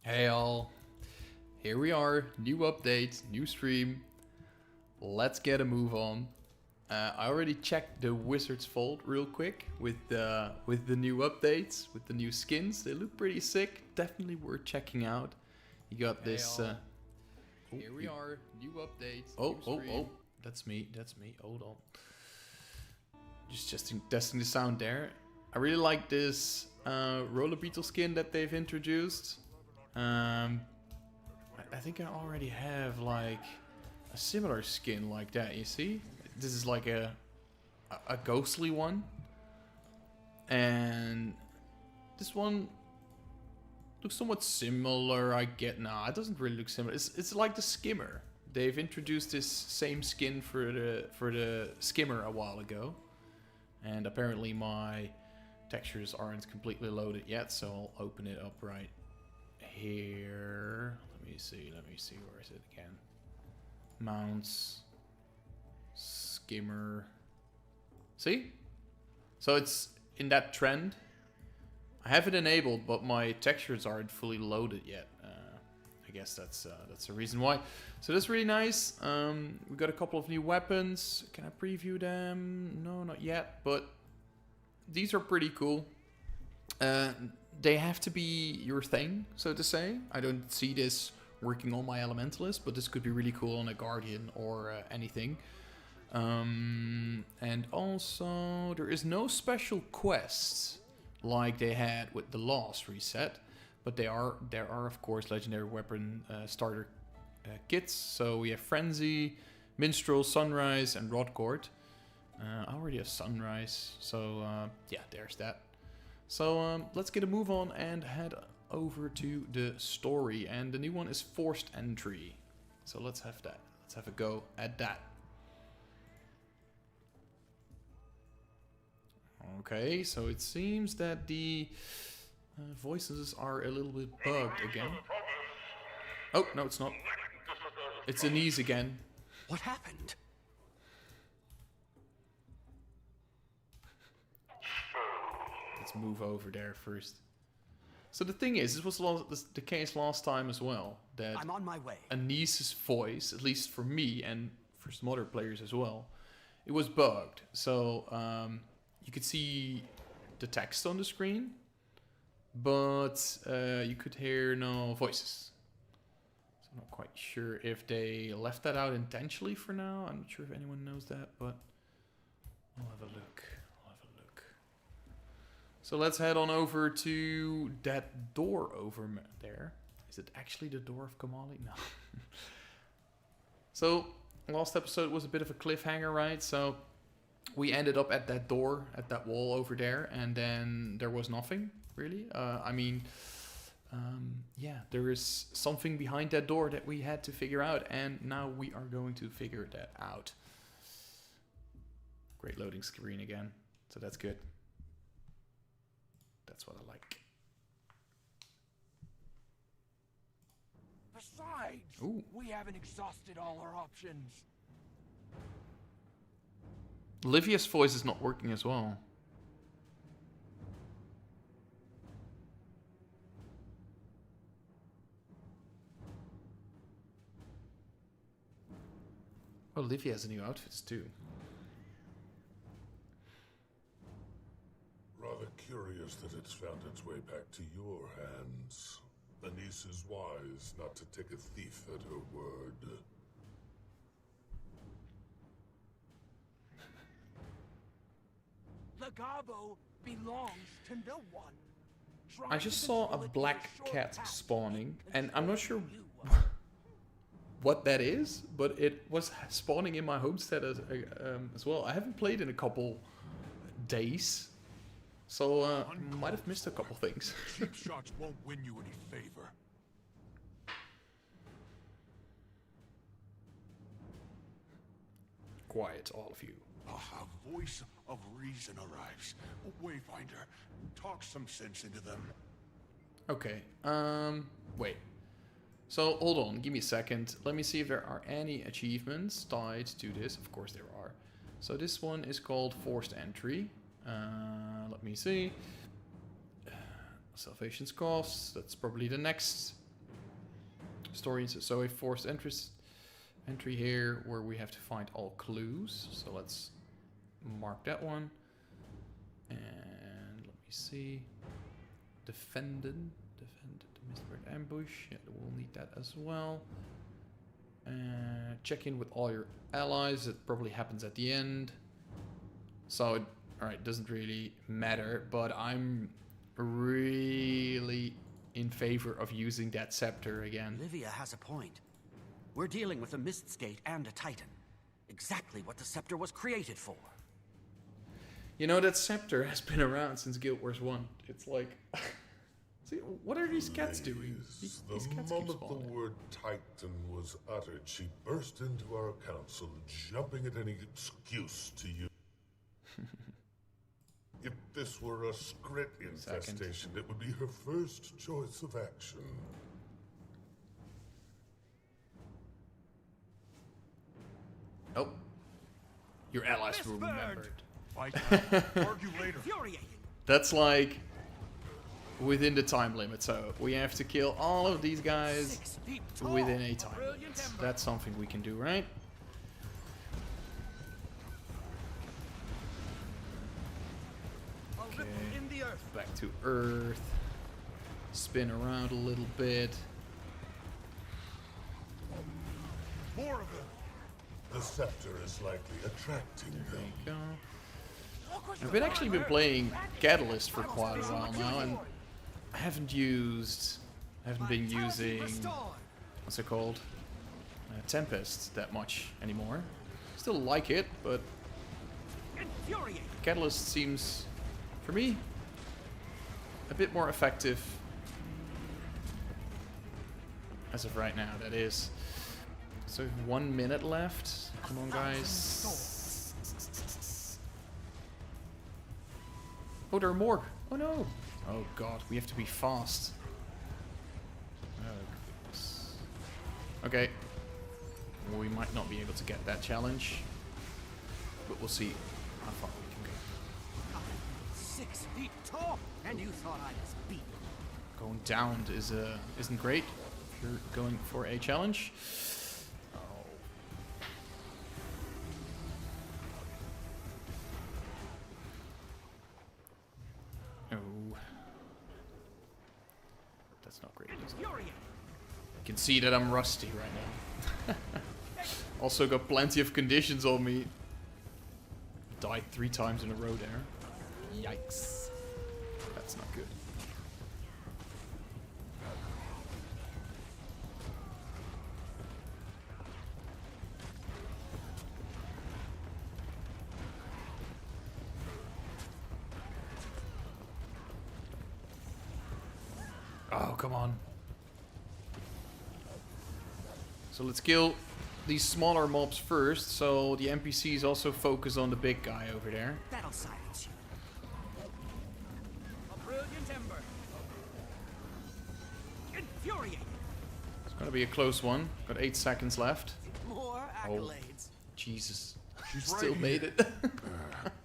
Hey all, here we are, new update, new stream. Let's get a move on. I already checked the Wizard's Vault real quick with the new updates, with the new skins. They look pretty sick, definitely worth checking out. You got this. Here we are, new updates. Oh, that's me. Hold on. Just testing the sound there. I really like this roller beetle skin that they've introduced. I think I already have like a similar skin like that. You see, this is like a ghostly one, and this one looks somewhat similar. Nah, it doesn't really look similar. It's like the skimmer. They've introduced this same skin for the skimmer a while ago, and apparently my textures aren't completely loaded yet, so I'll open it up right here. Let me see, where is it again? Mounts, skimmer. See? So it's in that trend. I have it enabled, but my textures aren't fully loaded yet. I guess that's the reason why. So that's really nice. We got a couple of new weapons. Can I preview them? No, not yet, but these are pretty cool. They have to be your thing, so to say. I don't see this working on my Elementalist, but this could be really cool on a Guardian or anything. And also, there is no special quests like they had with the last reset, but there are of course legendary weapon starter kits. So we have Frenzy, Minstrel, Sunrise, and Rodcord. I already have Sunrise, so yeah, there's that. So let's get a move on and head over to the story. And the new one is Forced Entry. So let's have that. Let's have a go at that. Okay, so it seems that the voices are a little bit bugged again. Oh, no, it's not. It's Anise again. What happened? Let's move over there first. So the thing is, this was the case last time as well. That I'm on my way. Anise's voice, at least for me and for some other players as well, it was bugged. So you could see the text on the screen, but you could hear no voices. So I'm not quite sure if they left that out intentionally for now. I'm not sure if anyone knows that, but we'll have a look. So let's head on over to that door over there. Is it actually the door of Komalie? No. So last episode was a bit of a cliffhanger, right? So we ended up at that door, at that wall over there, and then there was nothing really. Yeah, there is something behind that door that we had to figure out, and now we are going to figure that out. Great loading screen again, so that's good. That's what I like. Besides, Ooh. we haven't exhausted all our options. Livia's voice is not working as well. Oh, Livia has a new outfits too. Rather curious that it's found its way back to your hands. Anise is wise not to take a thief at her word. Lagabo belongs to no one. I just saw a black cat spawning, and I'm not sure what that is, but it was spawning in my homestead as well. I haven't played in a couple days, so might have missed a couple things. Cheap shots won't win you any favor. Quiet, all of you. A voice of reason arrives. Wayfinder, talk some sense into them. Okay, wait. So, hold on, give me a second. Let me see if there are any achievements tied to this. Of course there are. So this one is called Forced Entry. Let me see. Salvation's cost, that's probably the next stories. So a forced entry here where we have to find all clues. So let's mark that one. And let me see. Defended the Mistbird ambush. Yeah, we'll need that as well. Check in with all your allies. It probably happens at the end. So, alright, doesn't really matter. But I'm really in favor of using that scepter again. Livia has a point. We're dealing with a Mistskate and a Titan. Exactly what the scepter was created for. You know, that scepter has been around since Guild Wars 1. It's like... See, what are these cats doing? These cats keep The moment spawning. the word Titan was uttered, she burst into our council, jumping at any excuse to use. If this were a Skrit infestation, it would be her first choice of action. Oh. Your allies were remembered. Fight. Argue later. Infuriating. That's like within the time limit, so we have to kill all of these guys 6 feet tall. within a time limit. That's something we can do, right? A ripple in the earth. Back to Earth. Spin around a little bit. More of them. The scepter is likely attracting There them. you go. I've actually been playing Catalyst for quite a while now, and I haven't been using, what's it called? Tempest that much anymore. Still like it, but Infuriating. Catalyst seems, for me, a bit more effective. As of right now, that is. So 1 minute left. Come on, guys. Oh, there are more. Oh no. Oh god, we have to be fast. Oh goodness. Okay. We might not be able to get that challenge, but we'll see how far we can go. 6 feet tall. And you thought I was beat. Going down isn't great if you're going for a challenge. Oh. That's not great, is it? Infuriating. You can see that I'm rusty right now. Also got plenty of conditions on me. Died 3 times in a row there. Yikes. That's not good. Oh, come on. So let's kill these smaller mobs first, so the NPCs also focus on the big guy over there. That'll silence you. A brilliant ember. Infuriating. It's gonna be a close one. Got 8 seconds left. More accolades. Jesus. She's Still right made here. it.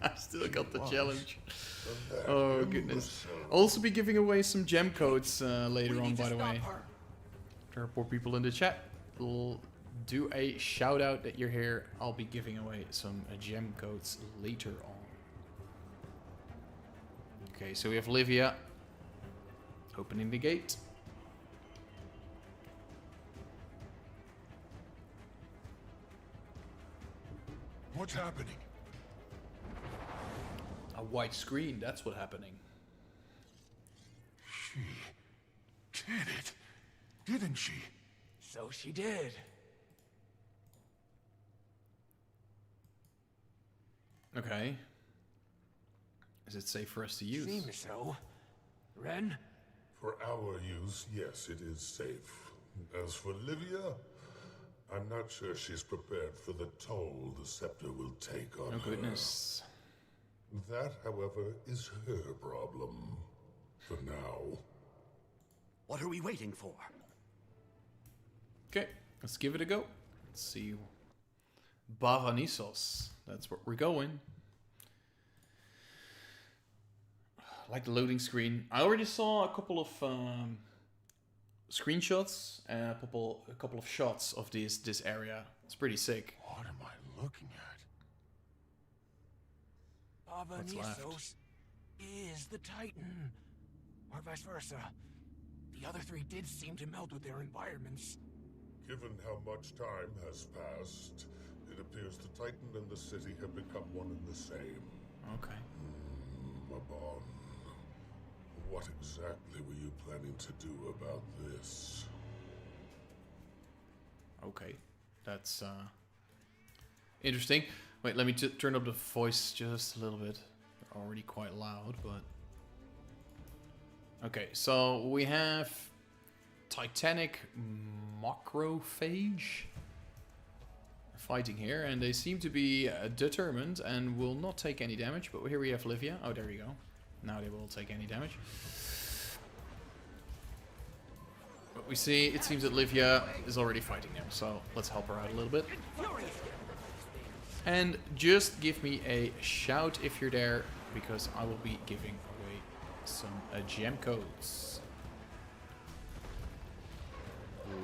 I still got the challenge. Oh goodness. I'll also be giving away some gem codes later on, by the way. There are more people in the chat. We'll do a shout out that you're here. I'll be giving away some gem codes later on. Okay, so we have Livia opening the gate. What's happening? A white screen, that's what's happening. She did it, didn't she? So she did. Okay. Is it safe for us to use? Seems so. Ren? For our use, yes, it is safe. As for Livia, I'm not sure she's prepared for the toll the scepter will take on Oh her. goodness. That, however, is her problem. For now. What are we waiting for? Okay, let's give it a go. Let's see. Bava Nisos. That's where we're going. I like the loading screen. I already saw a couple of screenshots and a couple of shots of this area. It's pretty sick. What am I looking at? Bava What's left? Nisos is the Titan, or vice versa. The other three did seem to meld with their environments. Given how much time has passed, it appears the Titan and the city have become one and the same. Okay. Mabon, what exactly were you planning to do about this? Okay. That's interesting. Wait, let me turn up the voice just a little bit. They're already quite loud, but... Okay, so we have Titanic Macrophage fighting here, and they seem to be determined and will not take any damage. But here we have Livia. Oh, there we go. Now they will take any damage. But we see, it seems that Livia is already fighting them, so let's help her out a little bit. And just give me a shout if you're there, because I will be giving away some gem codes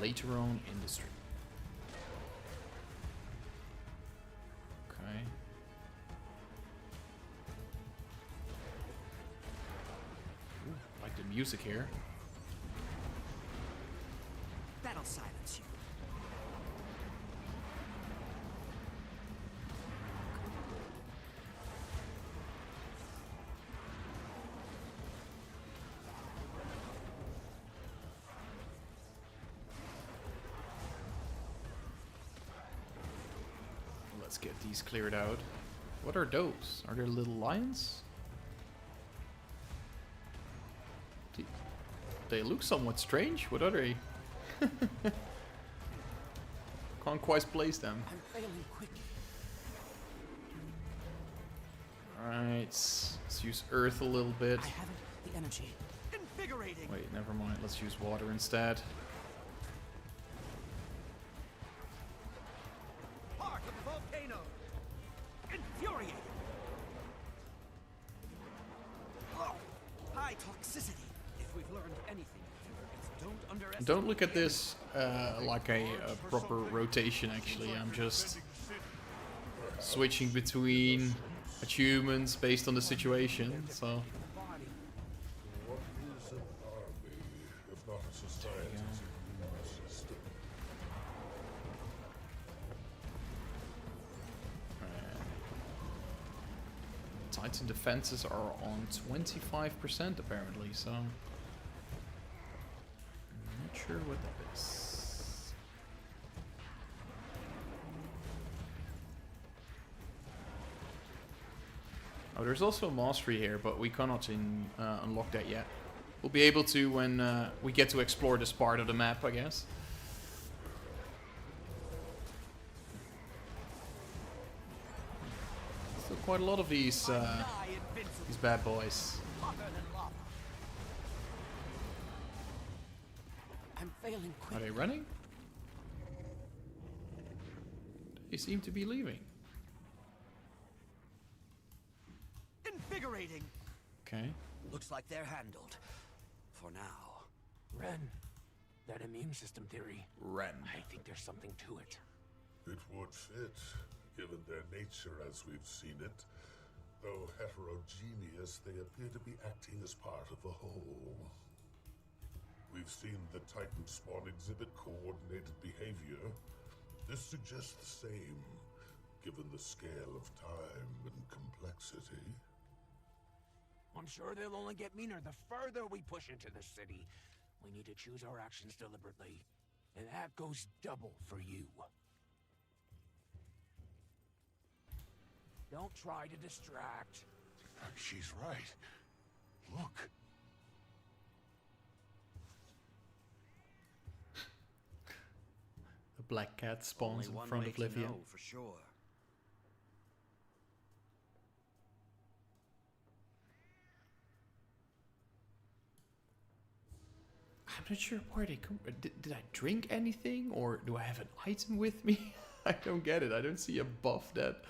later on in the stream. Okay. Ooh, I like the music here. That'll silence you. Let's get these cleared out. What are those? Are there little lions? They look somewhat strange. What are they? Can't quite place them. I'm failing quickly. Alright, let's use earth a little bit. I haven't the energy. Invigorating. Wait, never mind. Let's use water instead. Part of the volcano. Infuriating. Oh, high toxicity. If we've learned anything, it's don't underestimate. Don't look at this like a proper rotation, actually. I'm just switching between achievements based on the situation, so... What is an army, if not a society system? Titan defenses are on 25% apparently, so... I'm not sure what that is. Oh, there's also a mastery here, but we cannot unlock that yet. We'll be able to when we get to explore this part of the map, I guess. Still quite a lot of these bad boys. I'm failing Are quickly. they running? They seem to be leaving. Invigorating. Okay. Looks like they're handled. For now. Ren, that immune system theory, Ren. I think there's something to it. It would fit, given their nature as we've seen it. Though heterogeneous, they appear to be acting as part of a whole. We've seen the Titan spawn exhibit coordinated behavior. This suggests the same, given the scale of time and complexity. I'm sure they'll only get meaner the further we push into the city. We need to choose our actions deliberately. And that goes double for you. Don't try to distract. She's right. Look. The black cat spawns in front of Livia. For sure. I'm not sure where they come. Did I drink anything, or do I have an item with me? I don't get it. I don't see a buff that.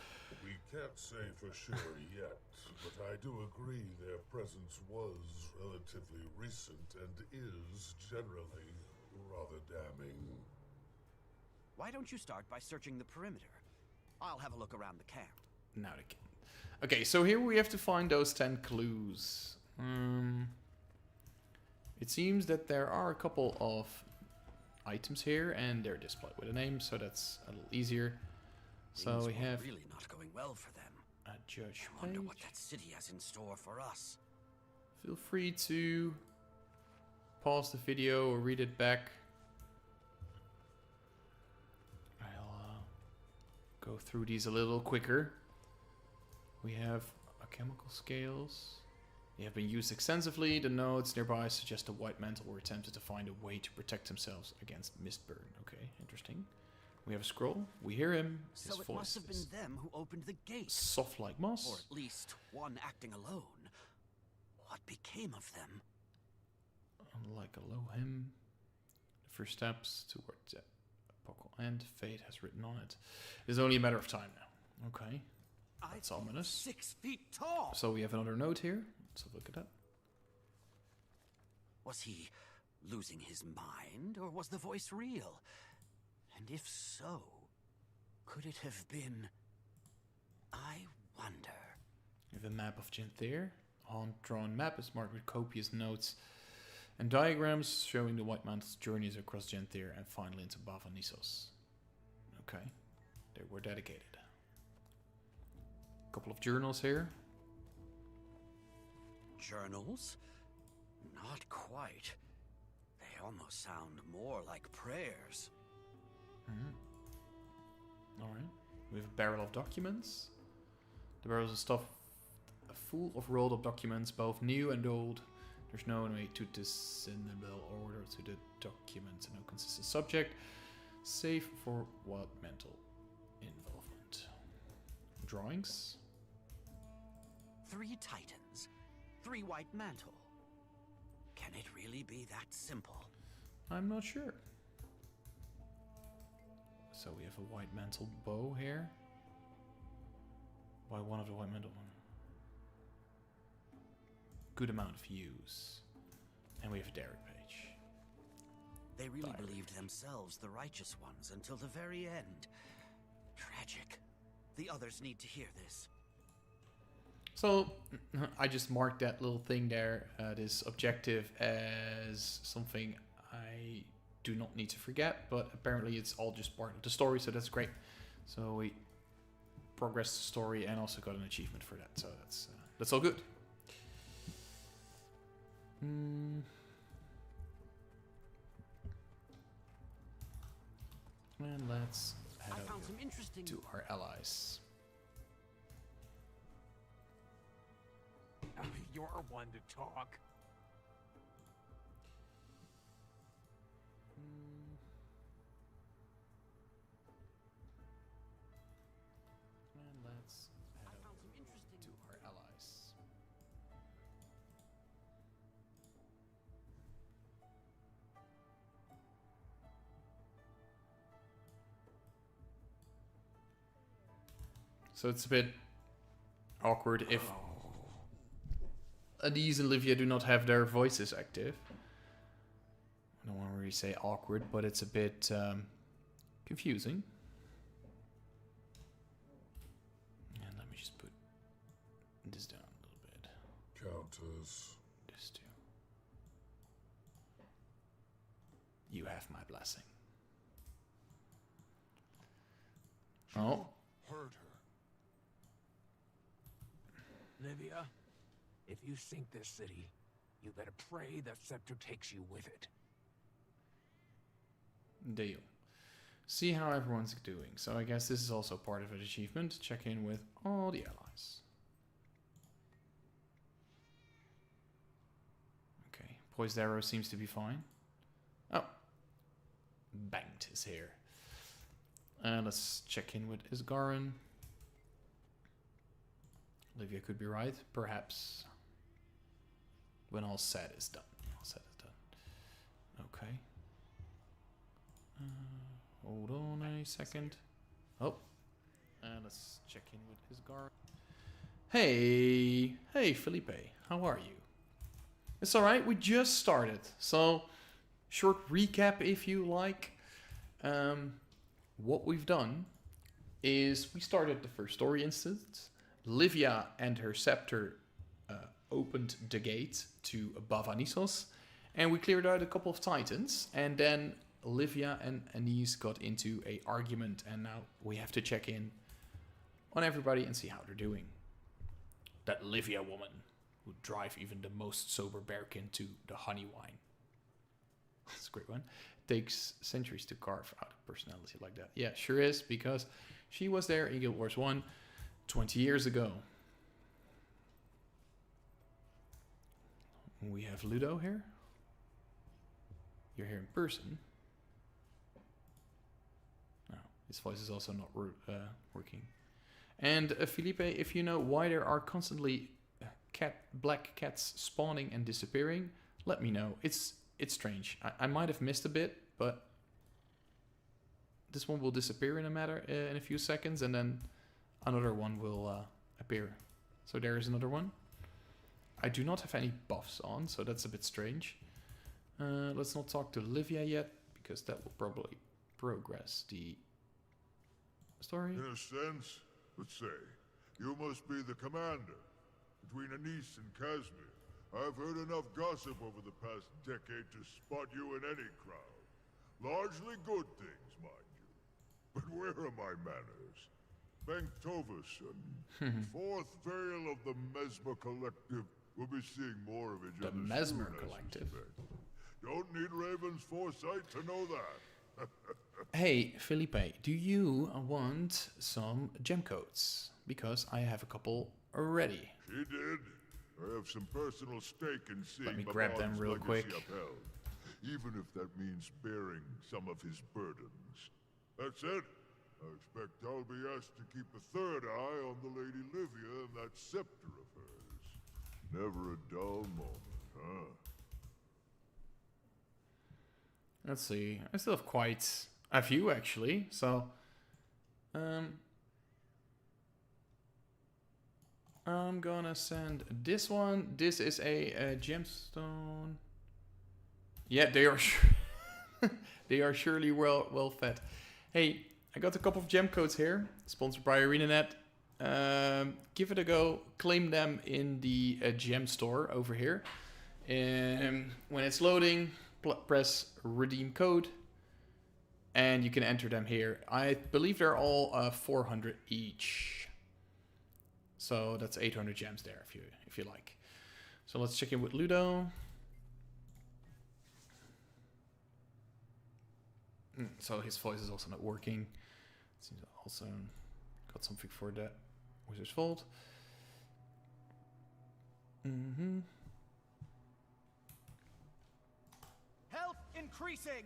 We can't say for sure yet, but I do agree their presence was relatively recent and is generally Why don't you start by searching the perimeter? I'll have a look around the camp. Now they can. Okay, so here we have to find those 10 clues. It seems that there are a couple of items here, and they're displayed with a name, so that's a little easier. So we have really not going well for them. a judge I wonder page. what that city has in store for us. Feel free to pause the video or read it back. I'll go through these a little quicker. We have chemical scales. They have been used extensively. The notes nearby suggest the White Mantle were attempted to find a way to protect themselves against mistburn. Okay, interesting. We have a scroll. We hear him. His So it voice must have been is them who opened the gate. soft like moss. Or at least one acting alone. What became of them? Like a low hymn. The first steps towards the apocal end. Fate has written on it. It's only a matter of time now. Okay. That's ominous. 6 feet tall. So we have another note here. Let's have a look at that. Was he losing his mind, or was the voice real? And if so, could it have been... I wonder... We have a map of Janthir. A hand-drawn map is marked with copious notes and diagrams showing the White Mantle's journeys across Janthir and finally into Bava Nisos. Okay. They were dedicated. A couple of journals here. Journals? Not quite. They almost sound more like prayers. Alright. We have a barrel of documents. The barrels are stuffed full of rolled up documents, both new and old. There's no way to discernible order to the documents and no consistent subject, save for what mental involvement. Drawings. 3 titans. 3 white mantle. Can it really be that simple? I'm not sure. So we have a white mantle bow here. Why one of the white mantle one? Good amount of use. And we have a diary page. They really Diary. believed themselves the righteous ones until the very end. Tragic. The others need to hear this. So I just marked that little thing there, this objective, as something I do not need to forget, but apparently it's all just part of the story, so that's great. So we progressed the story and also got an achievement for that, so that's all good. And let's head I over found some interesting... to our allies. You're one to talk. And let's head I found over some interesting... to our allies. So it's a bit awkward if Adise and Livia do not have their voices active. I don't want to really say awkward, but it's a bit confusing. And let me just put this down a little bit. Countess. This too. You have my blessing. Oh. Heard her. Livia, if you sink this city, you better pray the scepter takes you with it. Deal. See how everyone's doing. So I guess this is also part of an achievement. Check in with all the allies. Okay. Poised arrow seems to be fine. Oh. Banked is here. Let's check in with Isgarin. Livia could be right. Perhaps. When all said is done. All said is done. Okay. Hold on a second. Oh. Let's check in with Isgar. Hey. Hey, Felipe. How are you? It's alright. We just started. So, short recap if you like. what we've done is we started the first story instance. Livia and her scepter opened the gate to Bava Nisos, and we cleared out a couple of titans, and then Livia and Anise got into a argument, and now we have to check in on everybody and see how they're doing. That Livia woman would drive even the most sober bearkin to the honey wine. That's a great one. Takes centuries to carve out a personality like that. Yeah, sure is, because she was there in Guild Wars 1 20 years ago. We have Ludo here. You're here in person. No, his voice is also not working. And Felipe, if you know why there are constantly black cats spawning and disappearing, let me know. It's strange. I might have missed a bit, but this one will disappear in a few seconds, and then another one will appear. So there is another one. I do not have any buffs on, so that's a bit strange. Let's not talk to Livia yet, because that will probably progress the story. In a sense, let's say, you must be the commander. Between Anise and Casimir, I've heard enough gossip over the past decade to spot you in any crowd. Largely good things, mind you. But where are my manners? Banktoverson, fourth varial of the Mesmer Collective. We'll be seeing more of each other. The Mesmer Collective. Don't need Raven's foresight to know that. Hey, Felipe, do you want some gem coats? Because I have a couple already. She did. I have some personal stake in seeing Let me grab them real quick. Upheld, even if that means bearing some of his burdens. That's it. I expect I'll be asked to keep a third eye on the Lady Livia and that scepter of hers. Never a dull moment, huh? Let's see. I still have quite a few, actually. So, I'm gonna send this one. This is a gemstone. Yeah, they are they are surely well fed. Hey, I got a couple of gem codes here, sponsored by ArenaNet. Give it a go. Claim them in the gem store over here. When it's loading, press redeem code, and you can enter them here. I believe they're all 400 each. So that's 800 gems there if you like. So let's check in with Ludo. So his voice is also not working. Seems also got something for that Wizard's Vault. Health increasing.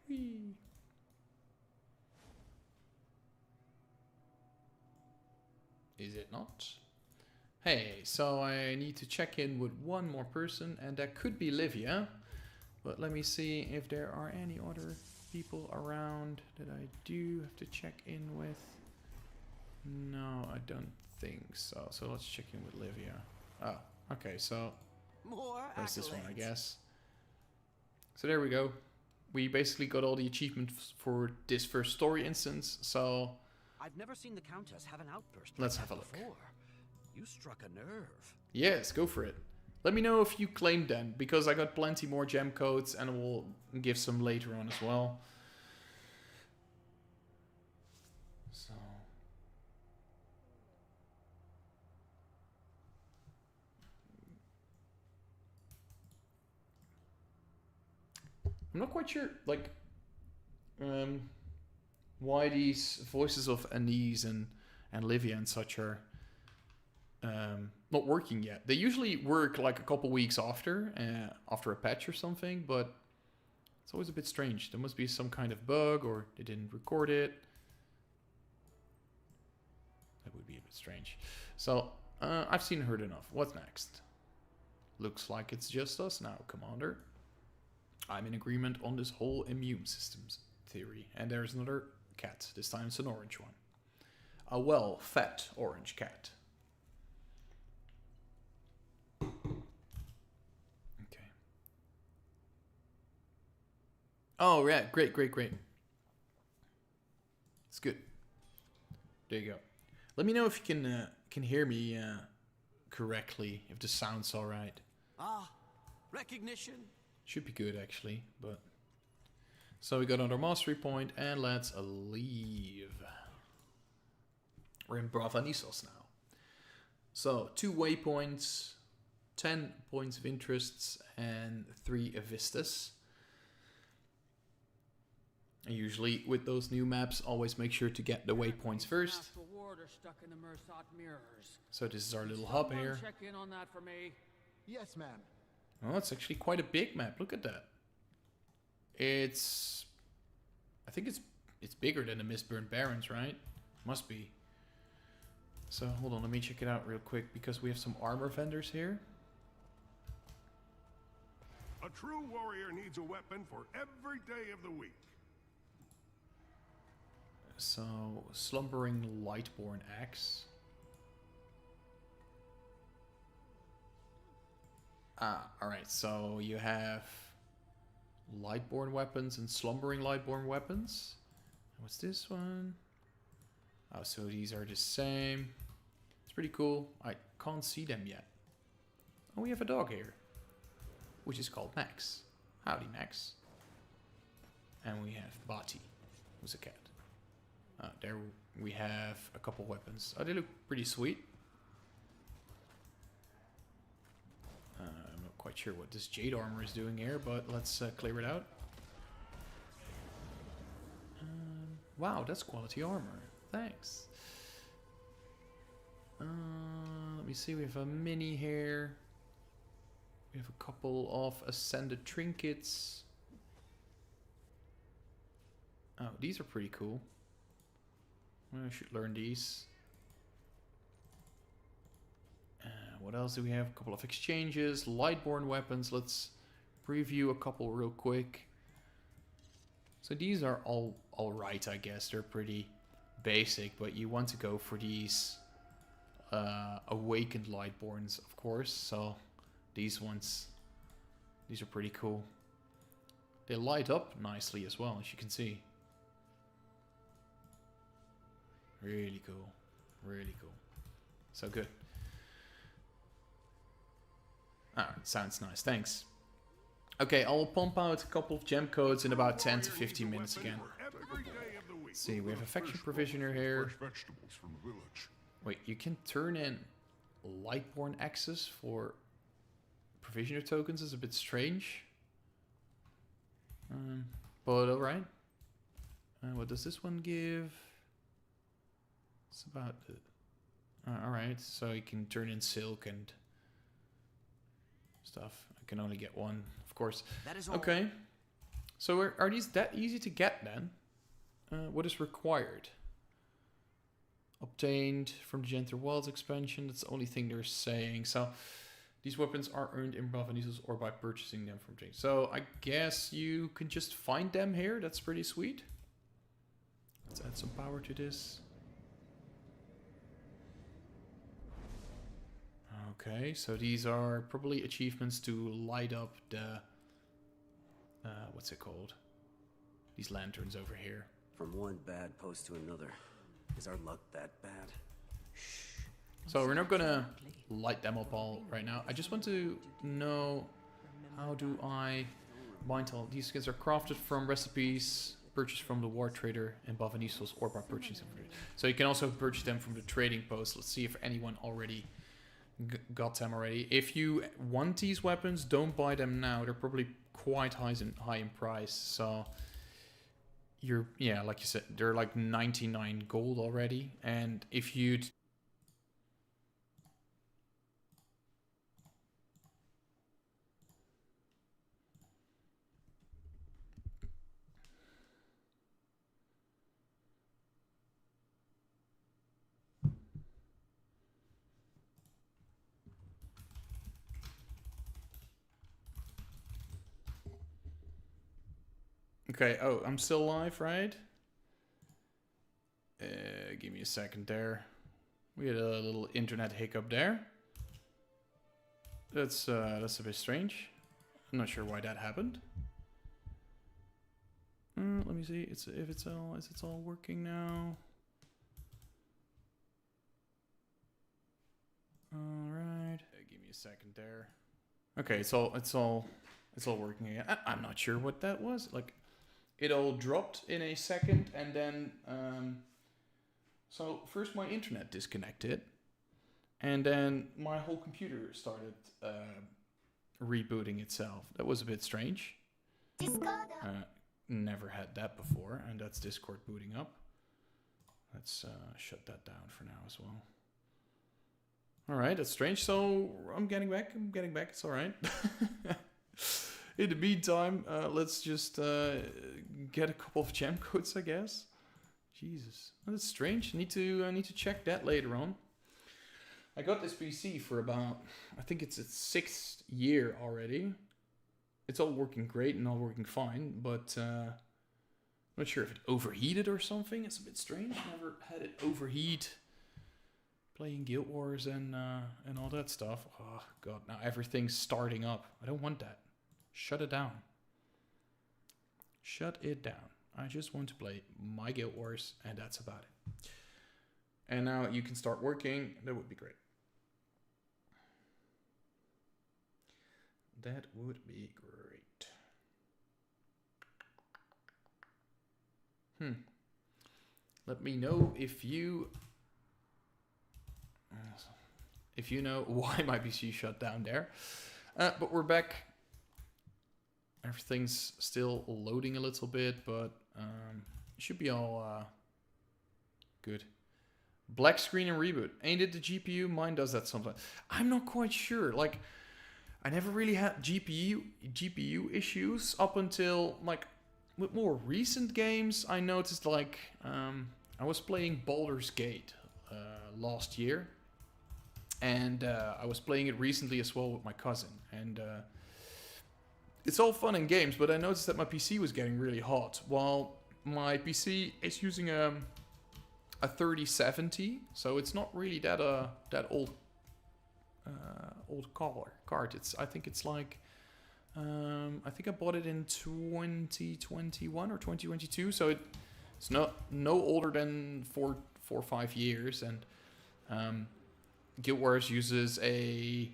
Whee. Is it not? Hey, so I need to check in with one more person, and that could be Livia. But let me see if there are any other people around that I do have to check in with. No, I don't think so. So let's check in with Livia. Oh, okay, so there's this one, I guess. So there we go. We basically got all the achievements for this first story instance, so I've never seen the Countess have an outburst. Let's like have a that look. before. You struck a nerve. yes, go for it. Let me know if you claimed them, because I got plenty more gem codes and we'll give some later on as well. So I'm not quite sure, like, why these voices of Anise and Livia and such are not working yet. They usually work like a couple weeks after a patch or something, but it's always a bit strange. There must be some kind of bug, or they didn't record it. That would be a bit strange. So I've seen and heard enough. What's next? Looks like it's just us now, Commander. I'm in agreement on this whole immune systems theory. And there's another cat. This time it's an orange one. A well-fed orange cat. Okay. Oh, yeah. Great. It's good. There you go. Let me know if you can hear me correctly, if the sound's all right. Ah, recognition. Should be good actually, but so we got another mastery point, and let's leave. We're in Bava Nisos now. So 2 waypoints, 10 points of interests, and 3 vistas. And usually with those new maps, always make sure to get the waypoints first. Stuck in the Mursaat mirrors. So this is our little hub here. Check in on that for me. Yes, ma'am. Oh, it's actually quite a big map. Look at that. I think it's bigger than the Mistburn Barrens, right? Must be. So hold on, let me check it out real quick because we have some armor vendors here. A true warrior needs a weapon for every day of the week. So, Slumbering Lightborn Axe. Alright, so you have Lightborn weapons and Slumbering Lightborn weapons. What's this one? Oh, so these are the same. It's pretty cool. I can't see them yet. Oh, we have a dog here, which is called Max. Howdy, Max. And we have Bati, who's a cat. There we have a couple weapons. Oh, they look pretty sweet. I'm not quite sure what this jade armor is doing here, but let's clear it out. Wow, that's quality armor. Thanks. Let me see, we have a mini here. We have a couple of ascended trinkets. Oh, these are pretty cool. I should learn these. What else do we have? A couple of exchanges, Lightborn weapons. Let's preview a couple real quick. So these are all right, I guess. They're pretty basic, but you want to go for these awakened Lightborns, of course. So these ones, these are pretty cool. They light up nicely as well, as you can see. Really cool. Really cool. So good. Alright, sounds nice. Thanks. Okay, I'll pump out a couple of gem codes in about 10 to 15 minutes again. Let's see, we have a faction provisioner here. Wait, you can turn in Lightborn access for provisioner tokens. Is a bit strange. But alright. What does this one give? It's about alright, so you can turn in silk and stuff. I can only get one, of course. That is all. Okay. So are these that easy to get then? What is required? Obtained from the Janthir Wilds expansion. That's the only thing they're saying. So these weapons are earned in Bava Nisos or by purchasing them from things. So I guess you can just find them here. That's pretty sweet. Let's add some power to this. Okay, so these are probably achievements to light up the what's it called? These lanterns over here. From one bad post to another. Is our luck that bad? So we're not gonna light them up all right now. I just want to know, how do I bind all these skins? Are crafted from recipes purchased from the war trader in Bava Nisos or by purchasing from it. So you can also purchase them from the trading post. Let's see if anyone already got them already. If you want these weapons, don't buy them now. They're probably quite high in price. So yeah, like you said, they're like 99 gold already. And if you'd okay, oh, I'm still live, right? Give me a second there. We had a little internet hiccup there. That's a bit strange. I'm not sure why that happened. Let me me see. Is it all working now? All right. Give me a second there. Okay, it's all working again. I'm not sure what that was. Like, it all dropped in a second, and then so first my internet disconnected, and then my whole computer started rebooting itself. That was a bit strange. Never had that before, and that's Discord booting up. Let's shut that down for now as well. All right, that's strange. So I'm getting back. It's all right. In the meantime, let's just get a couple of gem codes, I guess. Jesus, that's strange. I need to check that later on. I got this PC for about, I think it's its 6th year already. It's all working great and all working fine, but I'm not sure if it overheated or something. It's a bit strange. Never had it overheat. Playing Guild Wars and all that stuff. Oh god, now everything's starting up. I don't want that. Shut it down. Shut it down. I just want to play my Guild Wars, and that's about it. And now you can start working. That would be great. That would be great. Let me know if you know why my PC shut down there. But we're back. Everything's still loading a little bit, but it should be all good. Black screen and reboot. Ain't it the GPU? Mine does that sometimes. I'm not quite sure. Like, I never really had GPU issues up until, like, with more recent games. I noticed, like, I was playing Baldur's Gate last year. And I was playing it recently as well with my cousin. And it's all fun and games, but I noticed that my PC was getting really hot. While my PC is using a 3070, so it's not really that old card. I think it's like I think I bought it in 2021 or 2022, so it's no older than 4 or 5 years. And Guild Wars uses the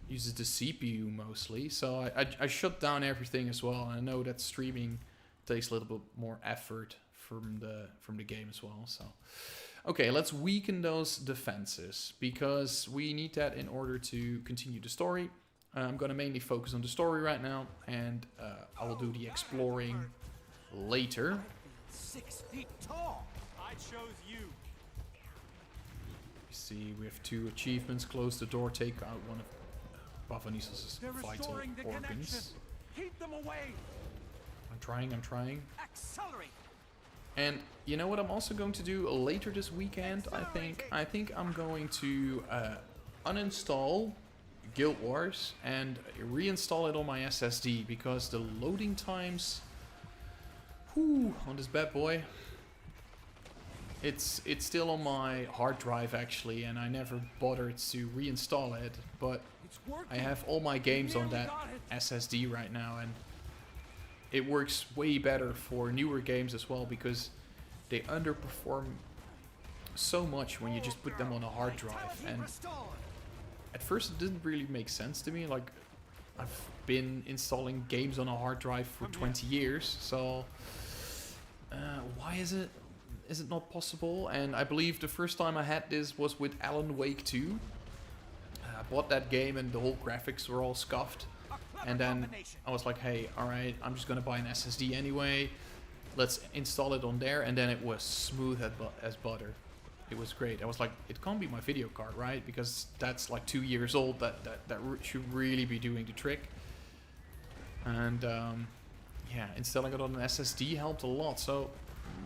CPU mostly, so I shut down everything as well. And I know that streaming takes a little bit more effort from the game as well. So okay, let's weaken those defenses, because we need that in order to continue the story. I'm going to mainly focus on the story right now, and I will do the exploring later. 6 feet tall. I chose you. See, we have 2 achievements. Close the door, take out one of Bava Nisos' vital organs. Keep them away. I'm trying. Accelerate. And you know what I'm also going to do later this weekend? I think I'm going to uninstall Guild Wars and reinstall it on my SSD, because the loading times on this bad boy, it's still on my hard drive actually, and I never bothered to reinstall it, but I have all my games on that SSD right now, and it works way better for newer games as well, because they underperform so much when you just put them on a hard drive. And at first it didn't really make sense to me. Like, I've been installing games on a hard drive for 20 years, so why is it not possible? And I believe the first time I had this was with Alan Wake 2. I bought that game and the whole graphics were all scuffed. And then I was like, hey, alright, I'm just gonna buy an SSD anyway. Let's install it on there. And then it was smooth as butter. It was great. I was like, it can't be my video card, right? Because that's like 2 years old. That should really be doing the trick. And yeah, installing it on an SSD helped a lot. So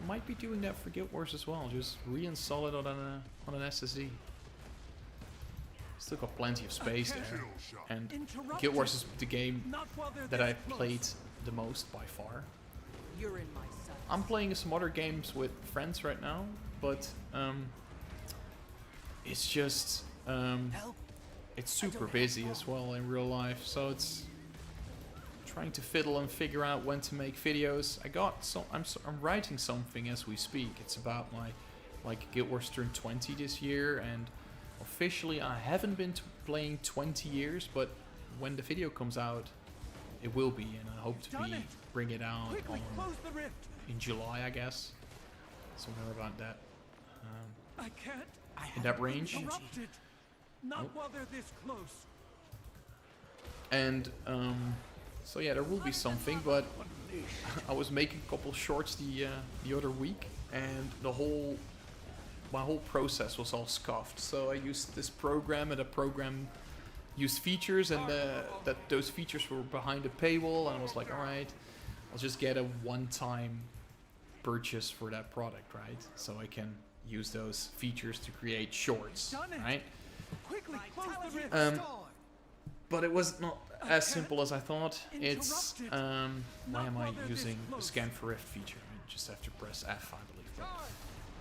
might be doing that for Guild Wars as well. Just reinstall it on an SSD. Still got plenty of space there. And Guild Wars is the game that I played the most by far. You're in my sight. I'm playing some other games with friends right now, but it's just it's super busy as well in real life, so it's trying to fiddle and figure out when to make videos. I'm writing something as we speak. It's about my Guild Wars turned 20 this year, and officially I haven't been playing 20 years, but when the video comes out, it will be, and I hope to bring it out in July, I guess, somewhere about that. I can't. In that range. Not while they're this close. And so yeah, there will be something, but I was making a couple shorts the other week, and my whole process was all scuffed. So I used this program, and the program used features, and those features were behind a paywall, and I was like, all right, I'll just get a one-time purchase for that product, right? So I can use those features to create shorts, right? But it was not as simple as I thought. It's why am I using the scan for rift feature? I just have to press F,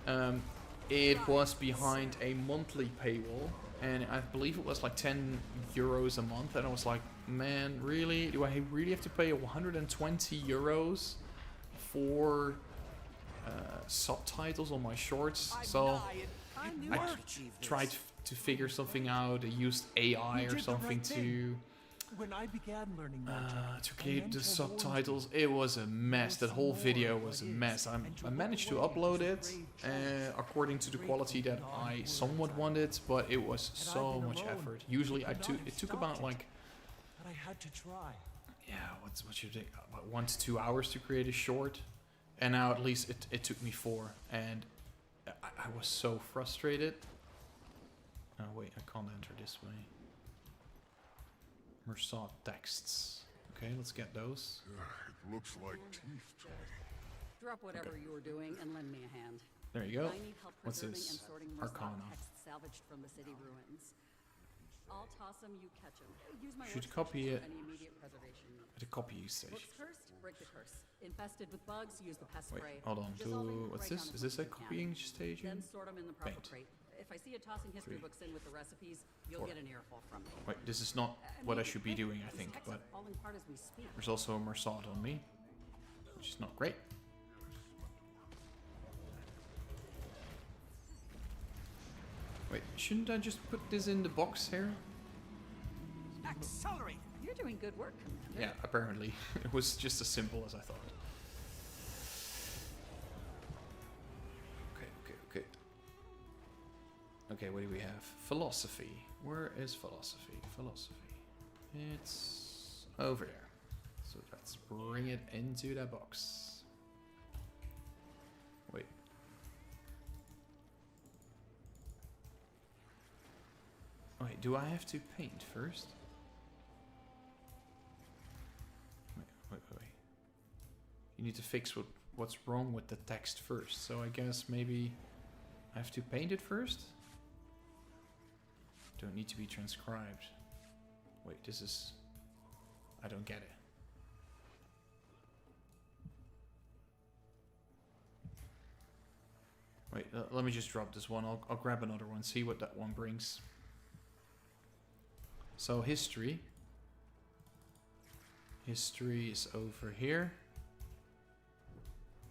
I believe. It was behind a monthly paywall, and I believe it was like 10 euros a month, and I was like, man, really? Do I really have to pay 120 euros for subtitles on my shorts? So I tried to figure something out. I used AI or something to create the subtitles. It was a mess. That whole video was a mess. I managed to upload it according to the quality that I somewhat wanted, but it was so much effort. Usually it took about like, yeah, what should it, about 1 to 2 hours to create a short, and now at least it took me 4, and I was so frustrated. Oh wait, I can't enter this way. Mursaat texts. Okay, let's get those. It looks like teeth to me. Drop whatever you were doing and lend me a hand. There you go. I need help What's preserving this? and sorting Arcana. Mursaat texts salvaged from the city ruins. I'll toss them, you catch them. Use my Should workstation copy for it any immediate preservation needs. at a copy station. Books cursed, break the curse. Infested with bugs, use the pest Wait, spray. hold on. What's Write this? down Is this a as much as you can. copying station? Then sort them in the proper Paint. crate. If I see you tossing history books in with the recipes, you'll 4. get an earful from me. Wait, this is not what I should be doing, I think, These texts but are falling apart as we speak. there's also a Mursaat on me, which is not great. Wait, shouldn't I just put this in the box here? Accelerate! You're doing good work, Commander. Yeah, apparently. It was just as simple as I thought. Okay. Okay, what do we have? Philosophy. Where is philosophy? It's over there. So let's bring it into that box. Wait. Wait, do I have to paint first? Wait. You need to fix what's wrong with the text first. So I guess maybe I have to paint it first? Don't need to be transcribed. Wait, this is... I don't get it. Wait, let me just drop this one. I'll grab another one, see what that one brings. So history. History is over here.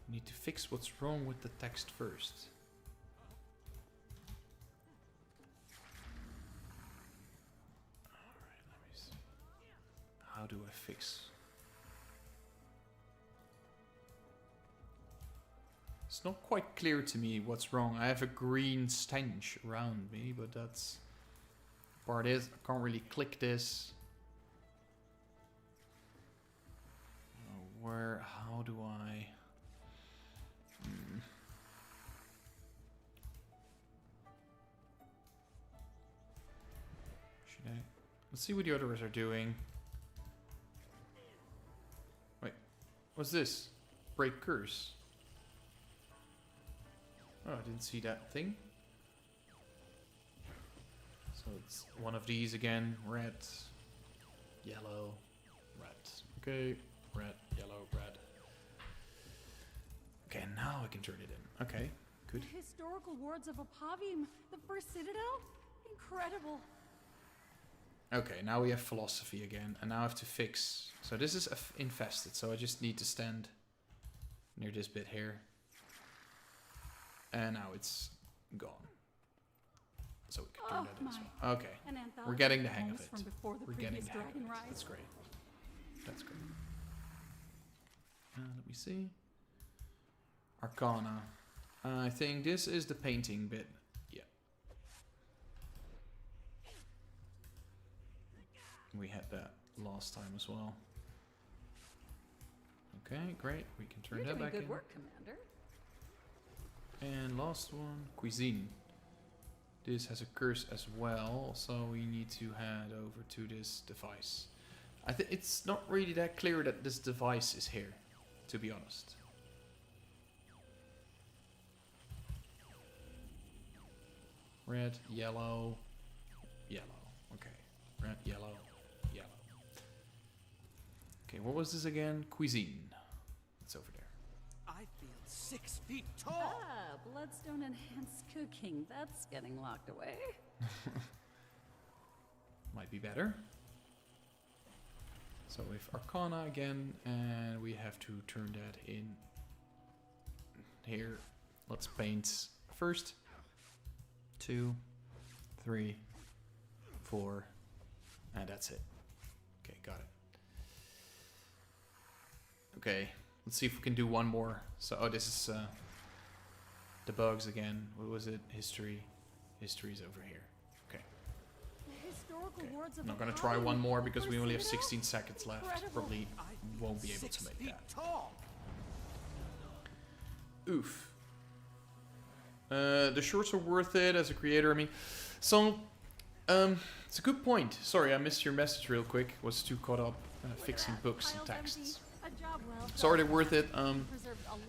Need to fix what's wrong with the text first. Alright, let me see. How do I fix? It's not quite clear to me what's wrong. I have a green stench around me, but that's... part is, I can't really click this. How do I... Should I... Let's see what the others are doing. Wait, what's this? Break curse. Oh, I didn't see that thing. So it's one of these again. Red, yellow, red. Okay, red, yellow, red. Okay, now I can turn it in. Okay, good. The historical wards of Apavium, the first citadel? Incredible. Okay, now we have philosophy again, and now I have to fix. So this is infested, so I just need to stand near this bit here. And now it's gone. So we can turn that in as well. Okay, we're getting the hang of it. We're getting the hang of it. That's great. That's great. Let me see. Arcana. I think this is the painting bit. Yeah. We had that last time as well. Okay, great. We can turn that back in. Good work, Commander. And last one, cuisine. This has a curse as well, so we need to head over to this device. I think it's not really that clear that this device is here, to be honest. Red, yellow, yellow. Okay, red, yellow, yellow. Okay, what was this again? Cuisine. It's over there. I feel 6 feet tall. Ah, bloodstone enhanced cooking. That's getting locked away. Might be better. So we have Arcana again, and we have to turn that in here. Let's paint first. 2, 3, 4, and that's it. Okay, got it. Okay, let's see if we can do one more. So, oh, this is the bugs again. What was it? History. History's over here. Okay. I'm not gonna try one more because we only have 16 seconds left. Probably won't be able to make that. Oof. The shorts are worth it as a creator. I mean, so it's a good point. Sorry, I missed your message real quick. Was too caught up fixing books and texts. So are they worth it?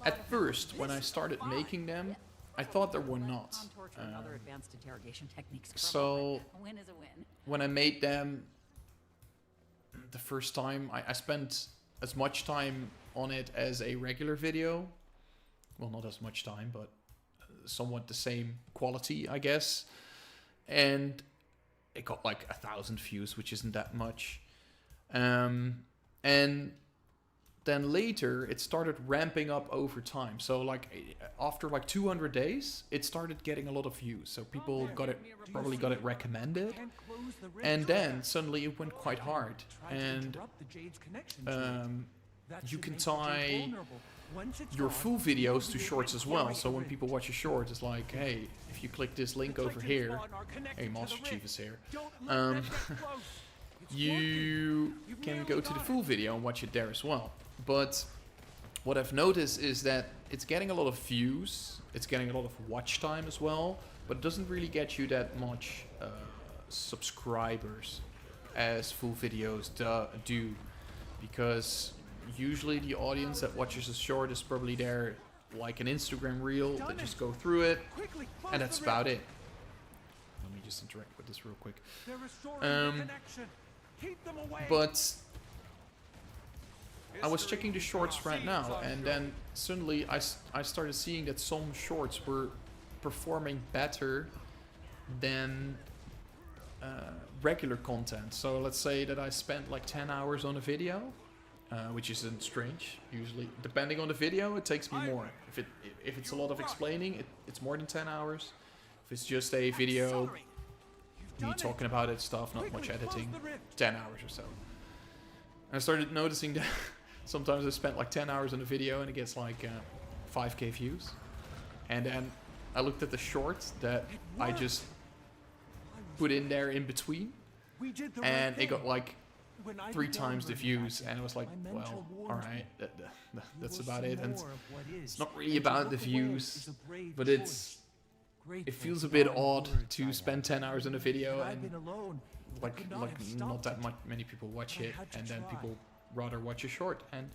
At first, when I started making them, I thought they were not. So when I made them the first time, I spent as much time on it as a regular video. Well, not as much time, but somewhat the same quality, I guess. And it got like 1,000 views, which isn't that much. And then later it started ramping up over time. So like after like 200 days, it started getting a lot of views. So people probably got it recommended. And then suddenly it went quite hard. And you can tie your full videos to shorts as well. So when people watch a short, it's like, hey, if you click this link over here, hey, Master Chief is here, you can go to the full video and watch it there as well. But what I've noticed is that it's getting a lot of views, it's getting a lot of watch time as well, but it doesn't really get you that much subscribers as full videos do, because usually the audience that watches a short is probably there like an Instagram reel. They just go through it, and that's about it. Let me just interact with this real quick. But I was checking the shorts right now, and then suddenly I started seeing that some shorts were performing better than regular content. So let's say that I spent like 10 hours on a video, which isn't strange. Usually, depending on the video, it takes me more. If it's a lot of explaining, it's more than 10 hours. If it's just a video, me talking about it, stuff, not much editing, 10 hours or so. And I started noticing that sometimes I spent like 10 hours on a video and it gets like 5k views. And then I looked at the shorts that I just put in there in between, and it got like 3 times the views, and I was like, well, alright, that's about it. And it's not really about the views, but it feels a bit odd to spend 10 hours on a video and like not that many people watch it, and then people rather watch a short. And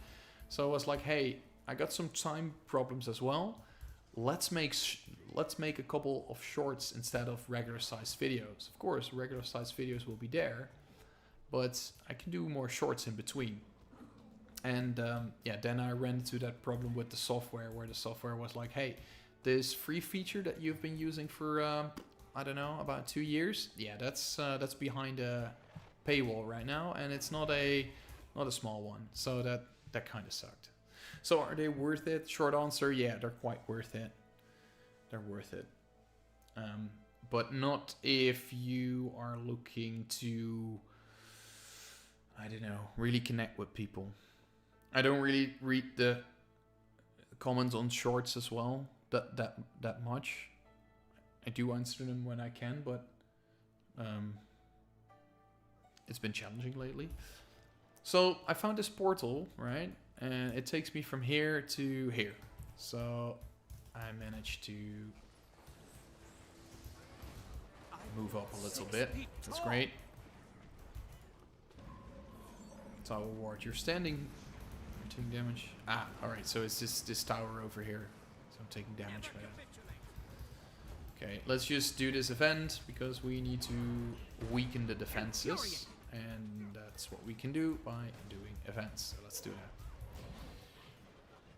so I was like, hey, I got some time problems as well. Let's make a couple of shorts instead of regular sized videos. Of course, regular sized videos will be there, but I can do more shorts in between. And yeah, then I ran into that problem with the software, where the software was like, hey, this free feature that you've been using for I don't know, about 2 years, yeah, that's behind a paywall right now, and it's not a small one. So that kind of sucked. So are they worth it? Short answer, yeah, they're quite worth it. They're worth it. But not if you are looking to, I don't know, really connect with people. I don't really read the comments on shorts as well that much. I do answer them when I can, but it's been challenging lately. So I found this portal, right? And it takes me from here to here. So I managed to move up a little bit. That's great. Tower ward. You're standing. You're taking damage. Ah, alright. So it's this tower over here. So I'm taking damage for that. Okay, let's just do this event because we need to weaken the defenses. And that's what we can do by doing events. So let's do that.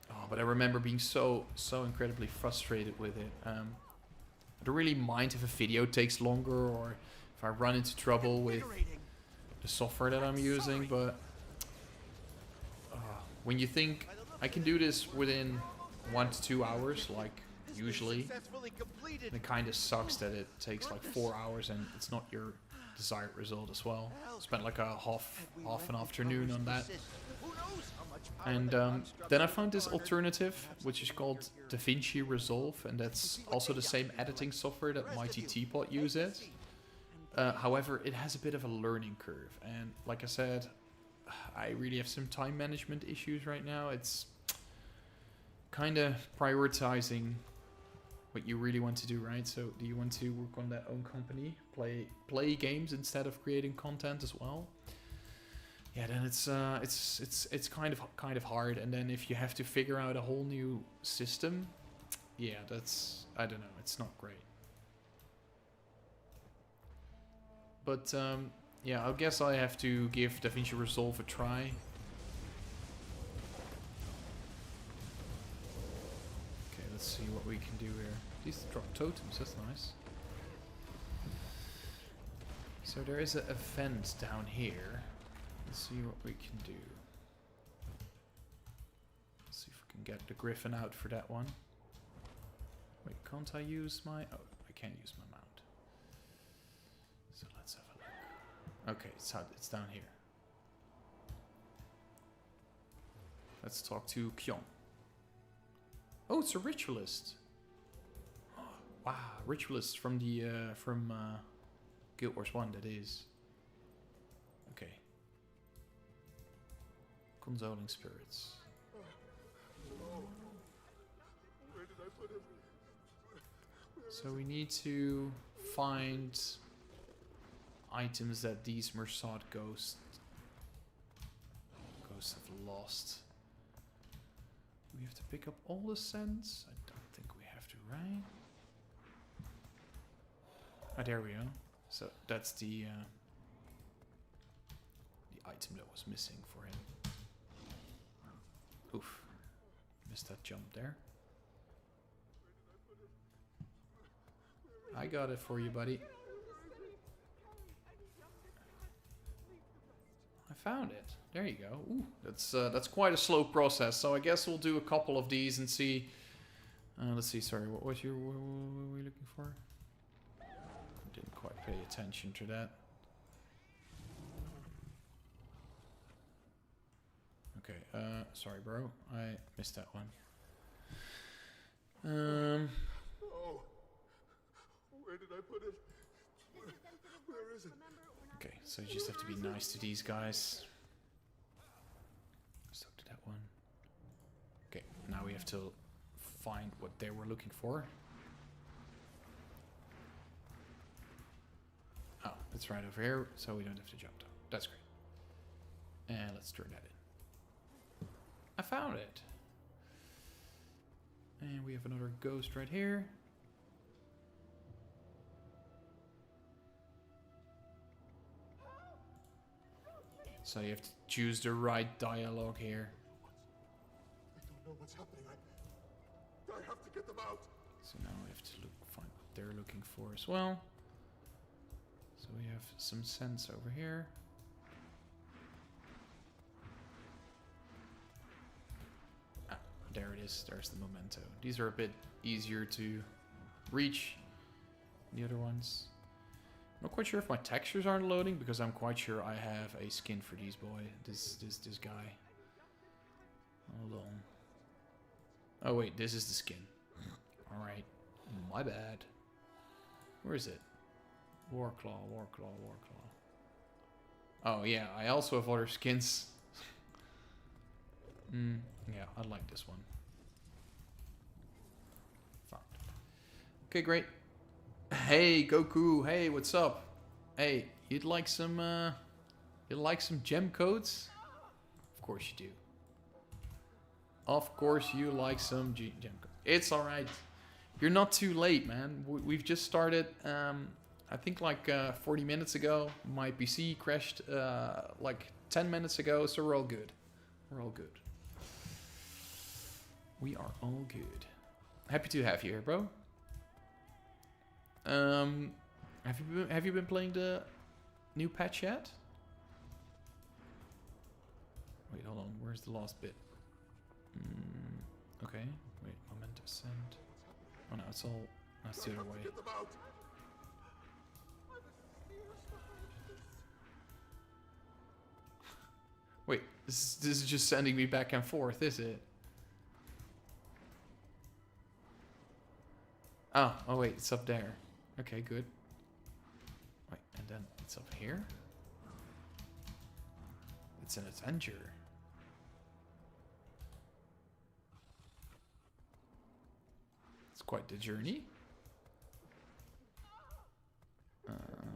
Oh, but I remember being so incredibly frustrated with it. I don't really mind if a video takes longer or if I run into trouble with the software that I'm using, but when you think I can do this within 1 to 2 hours, like usually, it kind of sucks that it takes like 4 hours and it's not your desired result as well. Spent like a half an afternoon on that. And then I found this alternative, which is called DaVinci Resolve, and that's also the same editing software that Mighty Teapot uses. However, it has a bit of a learning curve, and like I said, I really have some time management issues right now. It's kind of prioritizing what you really want to do, right? So do you want to work on that own company, play games instead of creating content as well? Yeah, then it's kind of hard. And then if you have to figure out a whole new system, yeah, that's, I don't know, it's not great. But yeah, I guess I have to give DaVinci Resolve a try. Okay, let's see what we can do here. These drop totems, that's nice. So there is an event down here. Let's see what we can do. Let's see if we can get the Griffin out for that one. Wait, can't I use my... Oh, I can't use my mount. So let's have a look. Okay, it's down here. Let's talk to Kyon. Oh, it's a ritualist. Wow, ritualist from the Guild Wars 1, that is. Okay. Consoling spirits. So we need to find items that these Mursaat ghosts have lost. We have to pick up all the scents? I don't think we have to, right? Ah, there we go. So that's the item that was missing for him. Oof. Missed that jump there. I got it for you, buddy. I found it. There you go. Ooh, that's quite a slow process. So I guess we'll do a couple of these and see. Let's see. Sorry, what were we looking for? Didn't quite pay attention to that. Okay. Sorry, bro. I missed that one. Oh, where did I put it? Where is it? Okay, so you just have to be nice to these guys. Stuck to that one. Okay, now we have to find what they were looking for. Oh, it's right over here, so we don't have to jump down. That's great. And let's turn that in. I found it. And we have another ghost right here. So you have to choose the right dialogue here. I don't know what's happening. I have to get them out. So now we have to find what they're looking for as well. So we have some sense over here. there it is. There's the memento. These are a bit easier to reach than the other ones. Not quite sure if my textures aren't loading, because I'm quite sure I have a skin for this boy. This guy. Hold on. Oh wait, this is the skin. Alright. My bad. Where is it? Warclaw, Warclaw, Warclaw. Oh yeah, I also have other skins. Yeah, I like this one. Found. Okay, great. Hey, Goku. Hey, what's up? Hey, you'd like some gem codes? Of course you do. Of course you like some gem codes. It's alright. You're not too late, man. We've just started, I think like 40 minutes ago. My PC crashed like 10 minutes ago, so we're all good. We're all good. We are all good. Happy to have you here, bro. Have you been playing the new patch yet? Wait, hold on. Where's the last bit? Okay. Wait, momentum send. Oh no, it's all. That's the other way. Wait, this is just sending me back and forth, is it? Oh wait, it's up there. Okay, good. Wait, and then it's up here? It's an adventure. It's quite the journey.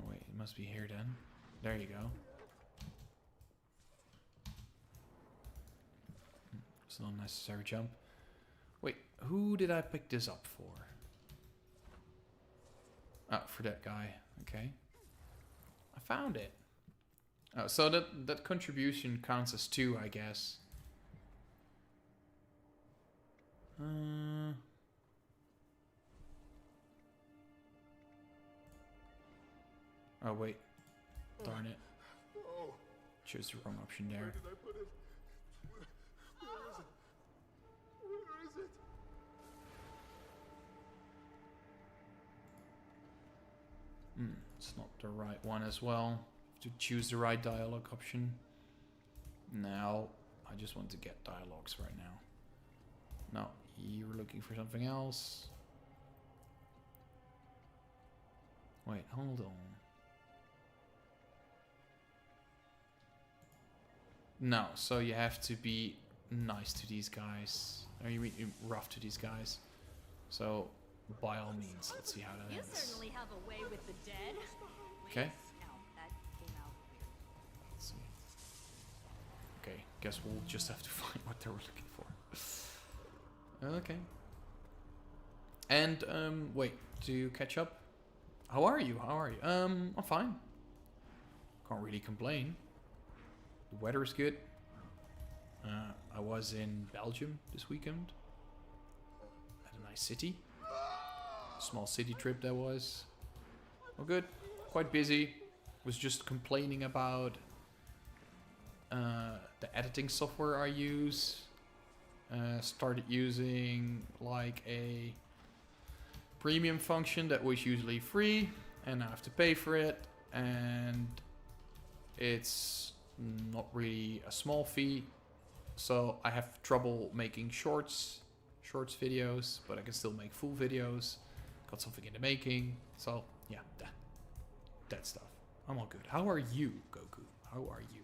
Wait, it must be here then. There you go. It's an unnecessary jump. Wait, who did I pick this up for? Oh, for that guy. Okay. I found it. Oh, so that contribution counts as 2, I guess. Oh, wait. Darn it. Chose the wrong option there. Where did I put it? Where is it? Where is it? It's not the right one as well. To choose the right dialogue option. Now, I just want to get dialogues right now. No, you were looking for something else. Wait, hold on. No, so you have to be nice to these guys. Or you mean rough to these guys. So, by all means, let's see how that ends. You certainly have a way with the dead. Okay. Now, that came out weird. Let's see. Okay, guess we'll just have to find what they were looking for. Okay. And, wait, to catch up? How are you? How are you? I'm fine. Can't really complain. The weather is good. I was in Belgium this weekend. At a nice city. Small city trip that was. Well, good. Quite busy. Was just complaining about the editing software I use. Started using like a premium function that was usually free, and I have to pay for it, and it's not really a small fee, so I have trouble making shorts videos, but I can still make full videos. Got something in the making, so yeah, that stuff. I'm all good. How are you, Goku? How are you?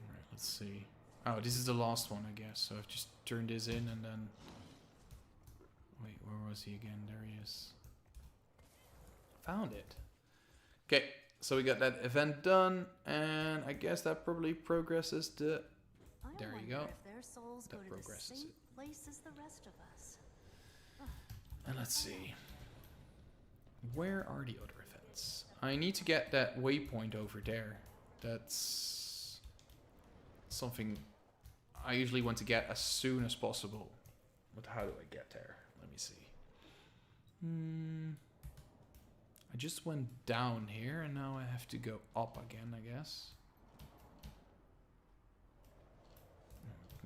Alright, let's see. Oh, this is the last one, I guess. So I've just turned this in and then... Wait, where was he again? There he is. Found it. Okay, so we got that event done, and I guess that probably progresses the... There you go. If their souls That go to the progresses same it. place as the rest of us. And let's see. Where are the other events? I need to get that waypoint over there. That's something I usually want to get as soon as possible. But how do I get there? Let me see. I just went down here and now I have to go up again, I guess.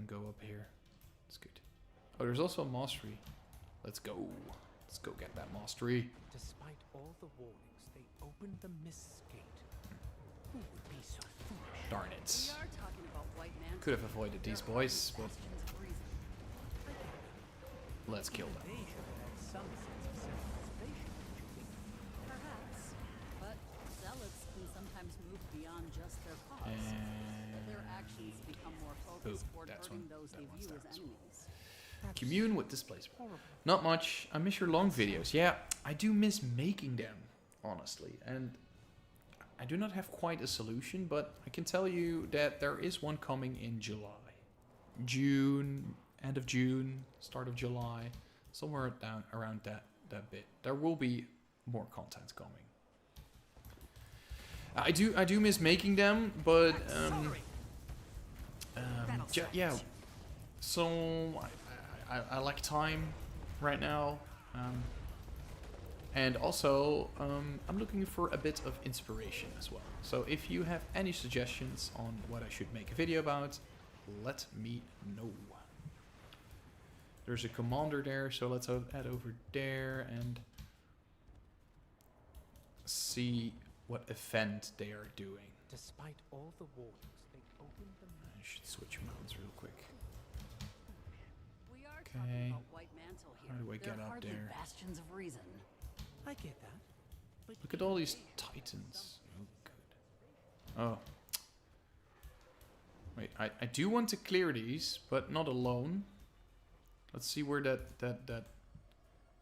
can go up here. It's good. Oh, there's also a mastery. Let's go. Let's go get that mastery. Despite all the warnings, they opened the Mist's gate. Who would be so foolish? Darn We it. are talking about white man. Could have avoided these boys, but Bastions of reason. let's kill them. They should have had some sense of self-preservation, don't you think? Perhaps. But zealots can sometimes move beyond just their cause. Their actions become more focused toward that's hurting one. those That they one's view that as as well. enemies. Commune with displays. Not much. I miss your long videos. Yeah, I do miss making them, honestly. And I do not have quite a solution, but I can tell you that there is one coming in July. June, end of June, start of July. Somewhere down around that bit. There will be more content coming. I do miss making them, but yeah. So I lack time right now, and also I'm looking for a bit of inspiration as well. So if you have any suggestions on what I should make a video about, let me know. There's a commander there, so let's head over there and see what event they are doing. Despite all the warnings, they opened the I should switch mounts real quick. We are Okay. talking about white mantle here. How do I They're get up hardly there? bastions of reason. I get that. But Look at all these titans. Oh, good. Oh. Wait, I do want to clear these, but not alone. Let's see where that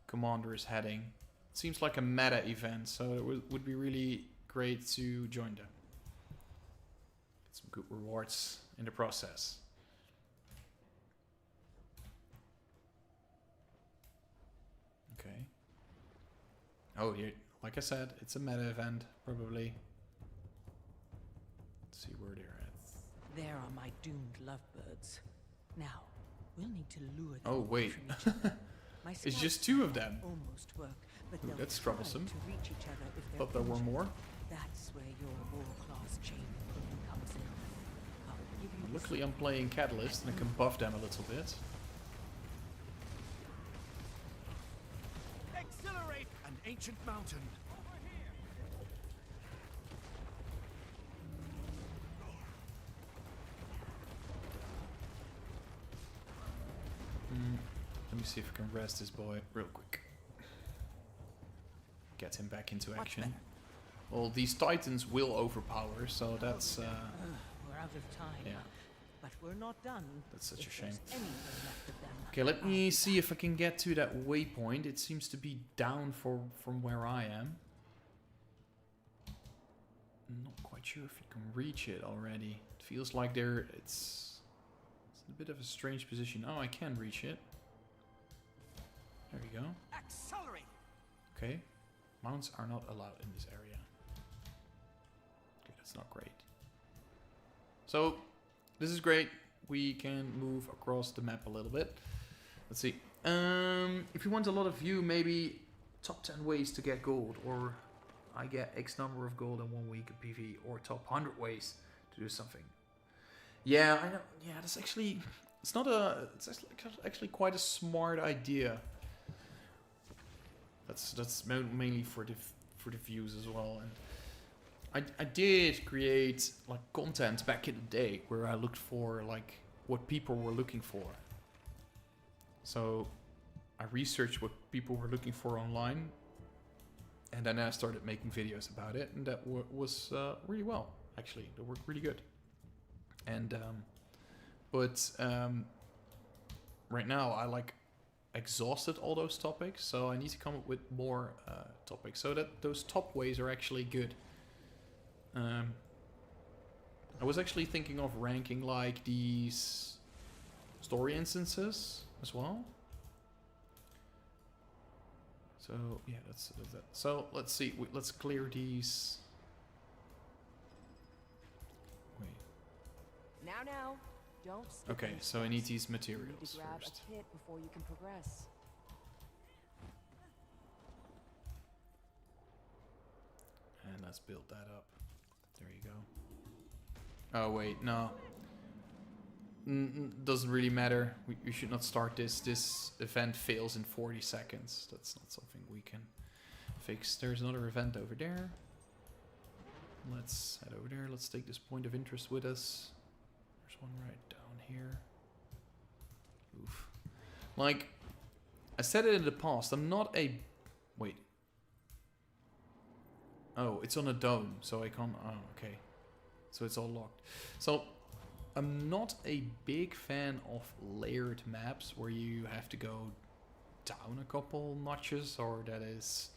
commander is heading. It seems like a meta event, so it would be really great to join them. Get some good rewards in the process. Okay. Oh, here, like I said, it's a meta event, probably. Let's see where they're at. There are my doomed lovebirds. Now, we'll need to lure them Oh, away wait. from each other. My It's scouts just two of them. almost work, but Ooh, they'll that's try troublesome. to reach each other if they're Thought there were injured. more. That's where your war-class chain equipment comes in. I'll give you this Luckily I'm playing Catalyst and I can buff them a little bit. accelerate an ancient mountain. Let me see if I can rest this boy real quick. Get him back into action. Well, these titans will overpower, so that's we're out of time. yeah, But we're not done. that's such a if shame. there's anything left of them. Okay, let me see if I can get to that waypoint. It seems to be down from where I am. I'm not quite sure if you can reach it already. It feels like it's a bit of a strange position. Oh, I can reach it. There we go. Accelerate. Okay. Mounts are not allowed in this area. Okay, that's not great. So, this is great. We can move across the map a little bit. Let's see. If you want a lot of view, maybe top 10 ways to get gold, or I get X number of gold in 1 week of PV, or top 100 ways to do something. Yeah, I know. Yeah, that's actually, it's actually quite a smart idea. That's mainly for the views as well. And I did create like content back in the day where I looked for like what people were looking for. So I researched what people were looking for online, and then I started making videos about it, and that was really well, actually. They worked really good. And right now I like exhausted all those topics, so I need to come up with more topics so that those top ways are actually good. I was actually thinking of ranking like these story instances as well. So yeah, that's that. So let's see. Let's clear these. Wait. Now, don't skip Okay, these so I need steps. these You materials need to grab first. a kit before you can progress. And let's build that up. There you go. Oh wait, no. doesn't really matter. We should not start this. This event fails in 40 seconds. That's not something we can fix. There's another event over there. Let's head over there. Let's take this point of interest with us. There's one right down here. Oof. Like, I said it in the past, I'm not a... Wait. Oh, it's on a dome, so I can't... Oh, okay. So it's all locked. So, I'm not a big fan of layered maps where you have to go down a couple notches, or that is...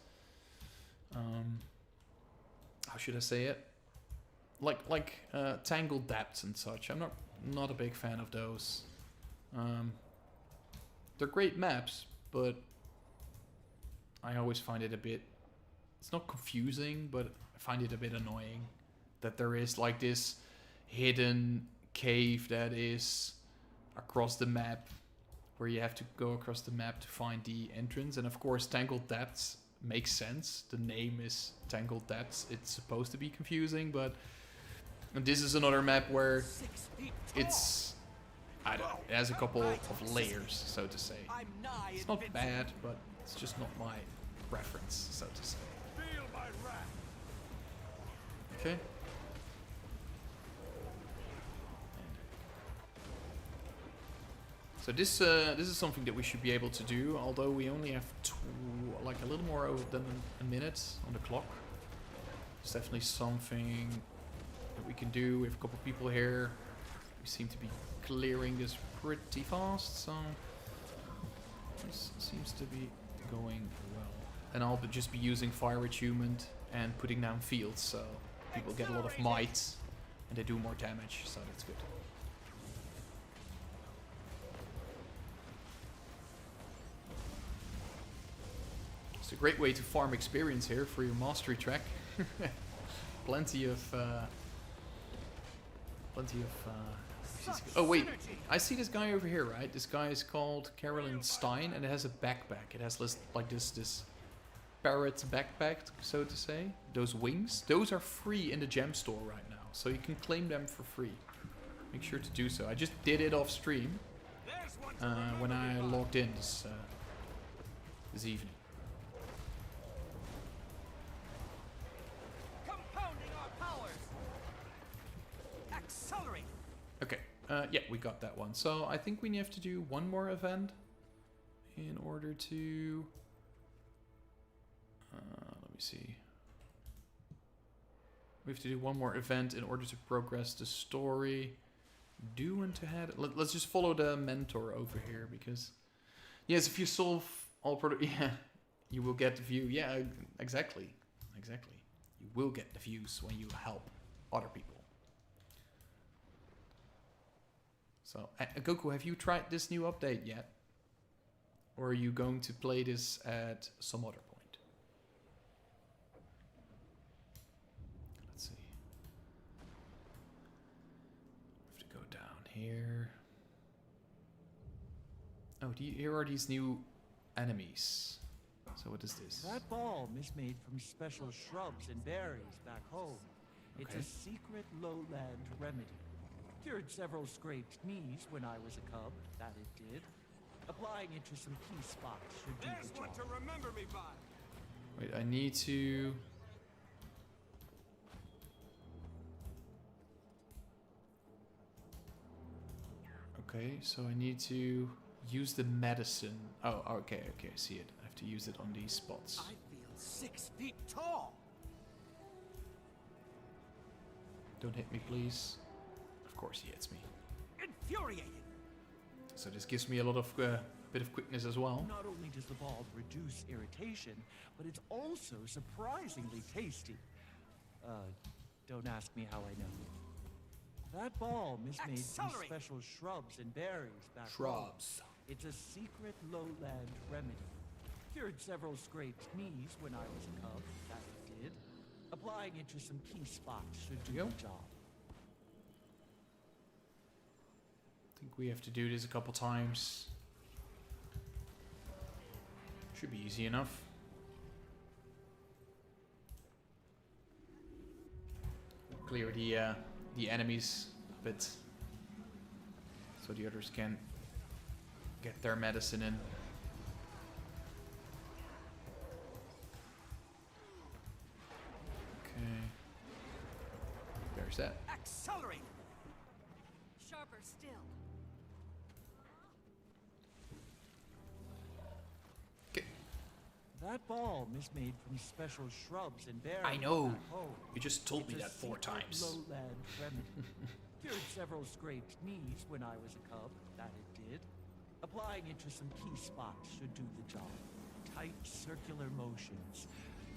how should I say it? Like tangled depths and such. I'm not a big fan of those. They're great maps, but I always find it a bit... It's not confusing, but I find it a bit annoying that there is like this hidden cave that is across the map, where you have to go across the map to find the entrance. And of course, Tangled Depths makes sense. The name is Tangled Depths. It's supposed to be confusing, but this is another map where it's... I don't know, it has a couple of layers, so to say. It's not bad, but it's just not my preference, so to say. Okay. So this is something that we should be able to do, although we only have like a little more than a minute on the clock. It's definitely something that we can do. We have a couple people here. We seem to be clearing this pretty fast, so this seems to be going well. And I'll just be using fire attunement and putting down fields, so people get a lot of might and they do more damage, so that's good. It's a great way to farm experience here for your mastery track. Plenty of oh wait, I see this guy over here, right? This guy is called Carolyn Stein, and it has a backpack. It has like this parrot backpack, so to say. Those wings, those are free in the gem store right now, so you can claim them for free. Make sure to do so. I just did it off stream when I logged in this evening. Okay, yeah, we got that one. So I think we have to do one more event in order to... let me see. We have to do one more event in order to progress the story. Do want to head... Let's just follow the mentor over here, because... Yes, if you solve all... Yeah, you will get the view. Yeah, exactly. Exactly. You will get the views when you help other people. So, Goku, have you tried this new update yet? Or are you going to play this at some other point? Let's see. We have to go down here. Oh, here are these new enemies. So what is this? That balm is made from special shrubs and berries back home. It's a secret lowland remedy. Cured several scraped knees when I was a cub, that it did. Applying it to some key spots should do the job. There's one to remember me by. Wait, I need to... Okay, so I need to use the medicine. Oh, okay, I see it. I have to use it on these spots. I feel 6 feet tall. Don't hit me, please. Of course he hits me. Infuriating. So this gives me a lot of bit of quickness as well. Not only does the balm reduce irritation, but it's also surprisingly tasty. Don't ask me how I know. That balm is made from special shrubs and berries back home. It's a secret lowland remedy. Cured several scraped knees when I was a cub, that it did. Applying it to some key spots should do the job. I think we have to do this a couple times. Should be easy enough. Clear the enemies a bit. so the others can get their medicine in. Okay. There's that. Accelerate! Sharper still. Okay. That balm is made from special shrubs and berries. I know. back home. You just told me It's a that 4 secret times. Lowland remedy. Cured several scraped knees when I was a cub. That it did. Applying it to some key spots should do the job. Tight circular motions.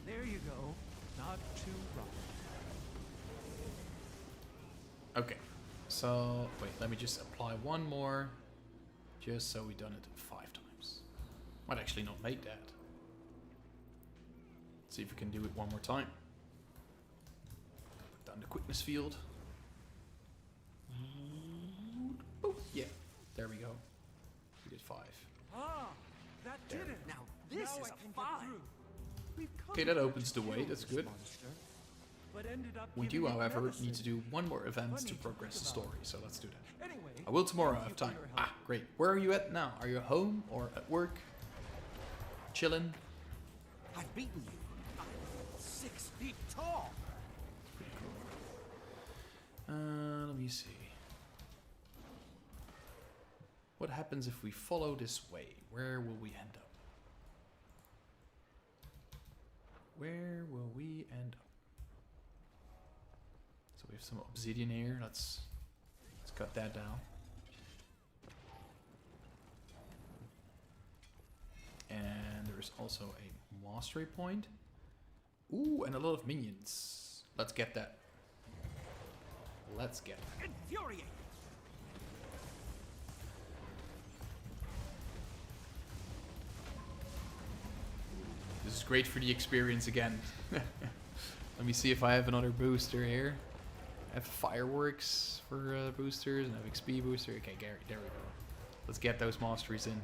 There you go. Not too rough. Okay. So, wait, let me just apply one more. Just so we've done it 5 times. Might actually not make that. See if we can do it one more time. Put down the quickness field. Boop. Yeah, there we go. We did 5. Ah, that did it. Now this Now is I a can get 5. through. We've Okay, covered that opens the way, kill that's this good. monster, but ended up We do, giving it however, medicine. need to do one more event Funny to to progress the think about. story, so let's do that. Anyway, I will tomorrow thank have you for time. your help. Ah, great. Where are you at now? Are you at home or at work? Chilling? I've beaten you. I'm 6 feet tall. Let me see. What happens if we follow this way? Where will we end up? Where will we end up? So we have some obsidian here. Let's cut that down. And there's also a mastery point. Ooh, and a lot of minions. Let's get that. Let's get it. Infuriate. This is great for the experience again. Let me see if I have another booster here. I have fireworks for boosters and I have XP booster. Okay, Gary, there we go. Let's get those masteries in.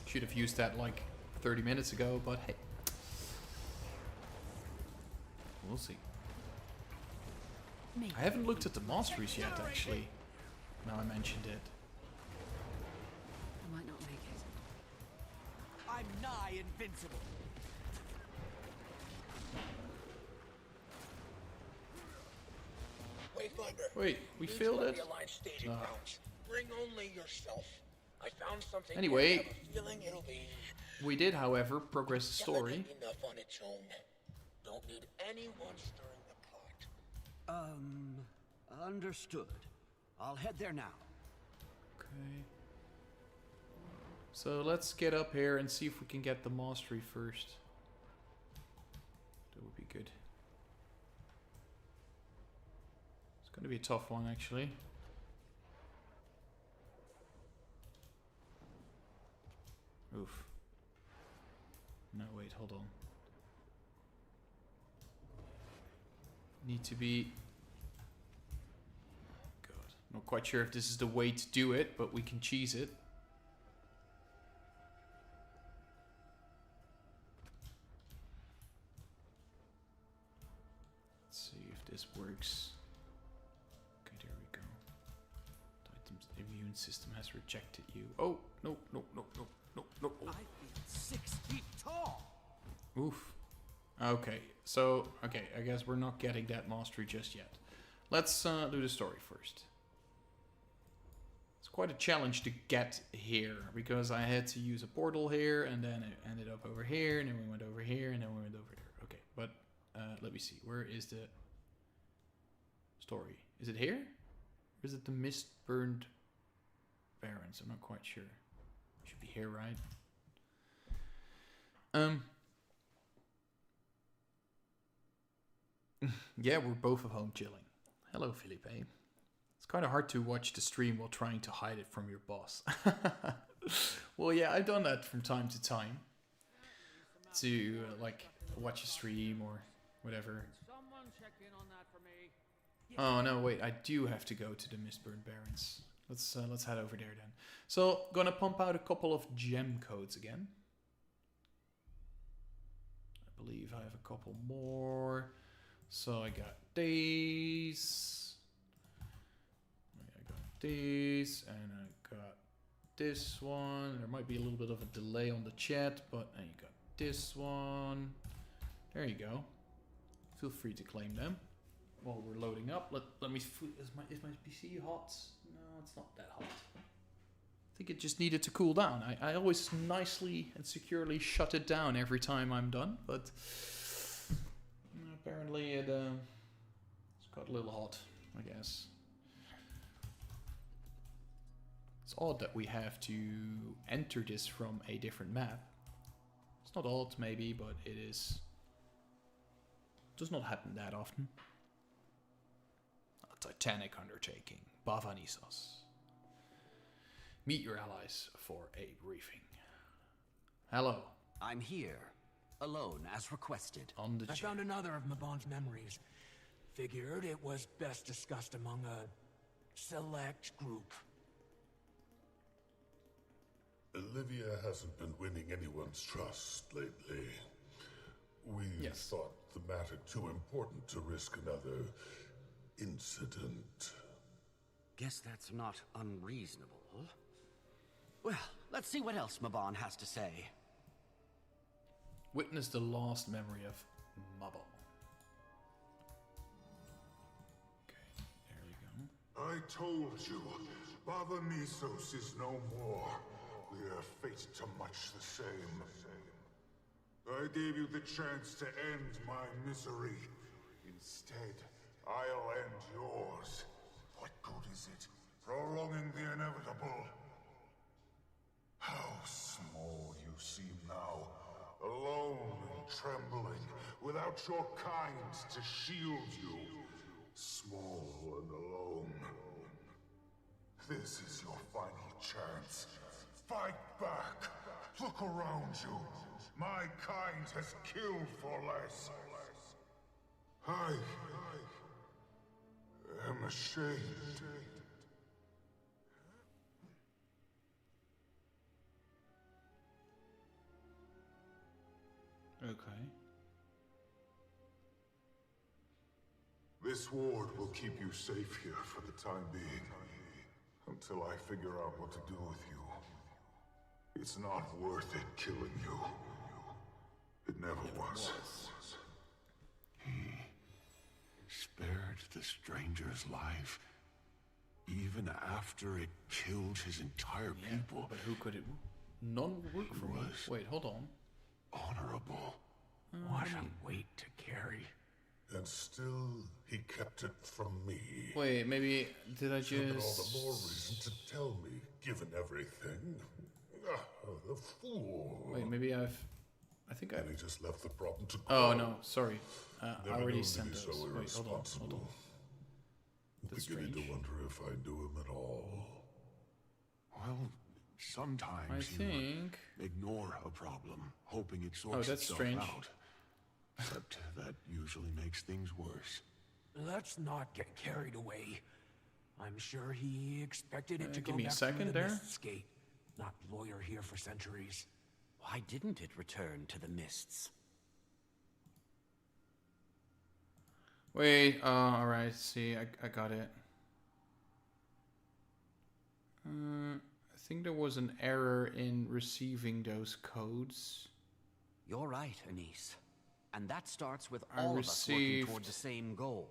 Should have used that like 30 minutes ago, but hey. We'll see. I haven't looked at the masteries yet, actually. Now I mentioned it. I might not make it. I'm nigh invincible. Wayfinder. Wait, we These failed are it? the aligned staging Ah. grounds. Bring only yourself. I found something. Anyway. here. I have a feeling it'll be We did, however, progress the story. delicate enough on its own. Don't need anyone stirring the pot. Understood. I'll head there now. Okay. So let's get up here and see if we can get the mastery first. That would be good. It's going to be a tough one, actually. Oof. No, wait, hold on. Need to be... God, not quite sure if this is the way to do it, but we can cheese it. Let's see if this works. Okay, there we go. Titan's immune system has rejected you. Oh, no, no, no, no, no, no. I feel 6 feet tall. Oof. Okay, so, okay, I guess we're not getting that mastery just yet. Let's do the story first. It's quite a challenge to get here, because I had to use a portal here, and then it ended up over here, and then we went over here, and then we went over here. Okay, but let me see, where is the story? Is it here? Or is it the mist-burned barrens? I'm not quite sure. Should be here, right? Yeah, we're both at home chilling. Hello, Felipe. It's kind of hard to watch the stream while trying to hide it from your boss. Well, yeah, I've done that from time to time. To, like, watch a stream or whatever. Someone check in on that for me. Oh, no, wait, I do have to go to the Mistburn Barrens. Let's head over there then. So, gonna pump out a couple of gem codes again. I believe I have a couple more. So I got these. I got these, and I got this one. There might be a little bit of a delay on the chat, but and you got this one. There you go. Feel free to claim them while we're loading up. Let me. Is my PC hot? No, it's not that hot. I think it just needed to cool down. I always nicely and securely shut it down every time I'm done, but apparently it's got a little hot, I guess. It's odd that we have to enter this from a different map. It's not odd, maybe, but it is. Does not happen that often. A Titanic Undertaking, Bava Nisos. Meet your allies for a briefing. Hello. I'm here, alone as requested. On the I found another of Mabon's memories. Figured it was best discussed among a select group. Olivia hasn't been winning anyone's trust lately. We thought the matter too important to risk another incident. Guess that's not unreasonable. Well, let's see what else Mabon has to say. Witness the lost memory of Mabon. Okay, there we go. I told you, Bava Nisos is no more. We're fated to much the same. I gave you the chance to end my misery. Instead, I'll end yours. What good is it? Prolonging the inevitable. How small you seem now. Alone and trembling, without your kind to shield you. Small and alone. This is your final chance. Fight back. Look around you. My kind has killed for less. I am ashamed. Okay. This ward will keep you safe here for the time being. Until I figure out what to do with you. It's not worth it killing you. It never was. He spared the stranger's life, even after it killed his entire people. But who could it? None would work for me. Wait, hold on. Honorable. What a weight to carry. And still, he kept it from me. Wait, maybe did I just? All the more reason to tell me, given everything. The fool. Wait, maybe I think I. And he just left the problem to. Oh no, sorry. I Never already knew sent to be those. so Wait, hold on, hold on. That's Beginning strange. to wonder if I knew him at all. Well, sometimes I think. Ignore a problem, hoping it sorts that's itself strange. out. Except that usually makes things worse. Let's not get carried away. I'm sure he expected it to go give me a back second through the there. Mist's gate. Not lawyer here for centuries. Why didn't it return to the mists? Wait, alright, see, I got it. I think there was an error in receiving those codes. You're right, Anise. And that starts with I all of us working received- toward the same goal.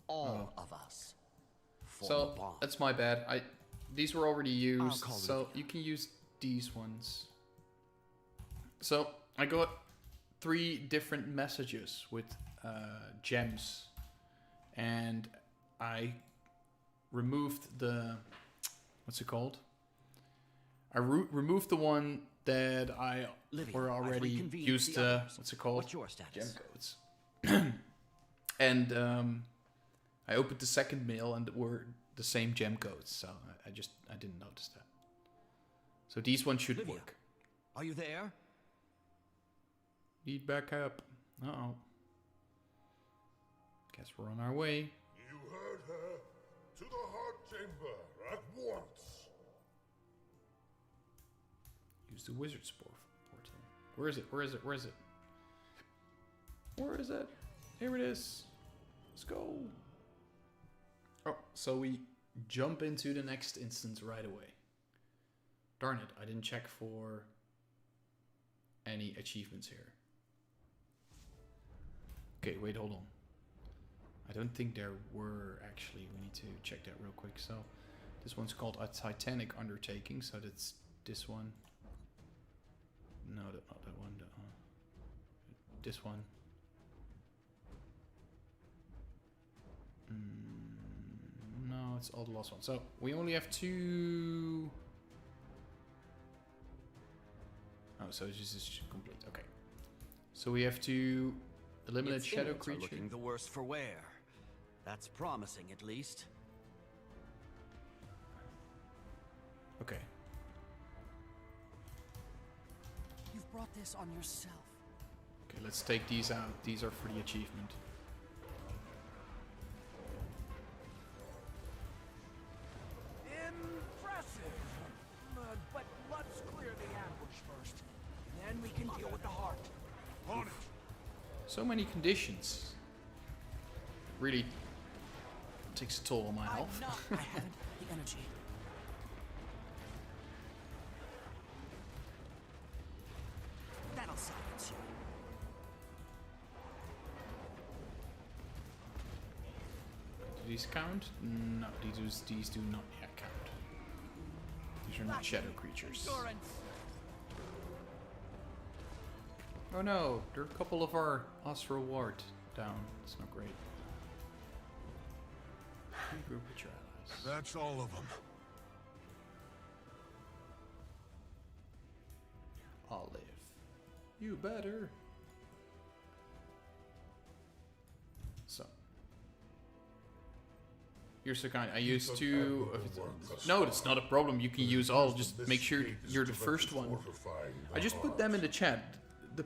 All of us. For So, Mabon. that's my bad. These were already used, call so Lydia. you can use these ones. So, I got 3 different messages with gems. And I removed the... What's it called? I removed the one that I were already used to... What's it called? What's your status? Gem codes. And I opened the second mail and were the same gem codes, so I didn't notice that. So these ones should Lydia, work. Are you there? Need backup. Uh-oh. Guess we're on our way. You heard her. To the heart chamber at once. Use the wizard's portal. Where is it? Where is it? Where is it? Where is it? Here it is. Let's go. Oh, so we jump into the next instance right away. Darn it, I didn't check for any achievements here. Okay, wait, hold on. I don't think there were actually. We need to check that real quick. So this one's called a Titanic Undertaking. So that's this one. No, not that one. This one. No, it's all the last one. So we only have 2. Oh, so this is complete. Okay. So we have to eliminate Its shadow inmates are creatures. looking the worse for wear. That's promising, at least. Okay. You've brought this on yourself. Okay, let's take these out. These are for the achievement. Impressive. But let's clear the ambush first. Then we can deal with the heart. On it. So many conditions. Really takes a toll on my health. I haven't the energy. That'll silence you. Do these count? No, these do not yet count. These are not shadow creatures. Oh no, there are a couple of our Ostro Ward down. It's not great. Regroup with your allies. That's all of them. I'll live. You better. So. You're so kind. I used to... No, it's not a problem. You can use all. Just make sure you're the first one. I just put them in the chat. The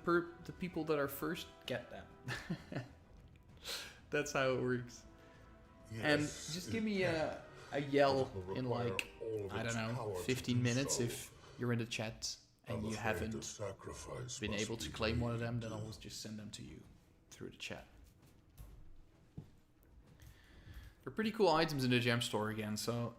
people that are first get them. That's how it works. And just give me a yell in like, I don't know, 15 minutes if you're in the chat and you haven't been able to claim one of them, then I'll just send them to you through the chat. They're pretty cool items in the gem store again, so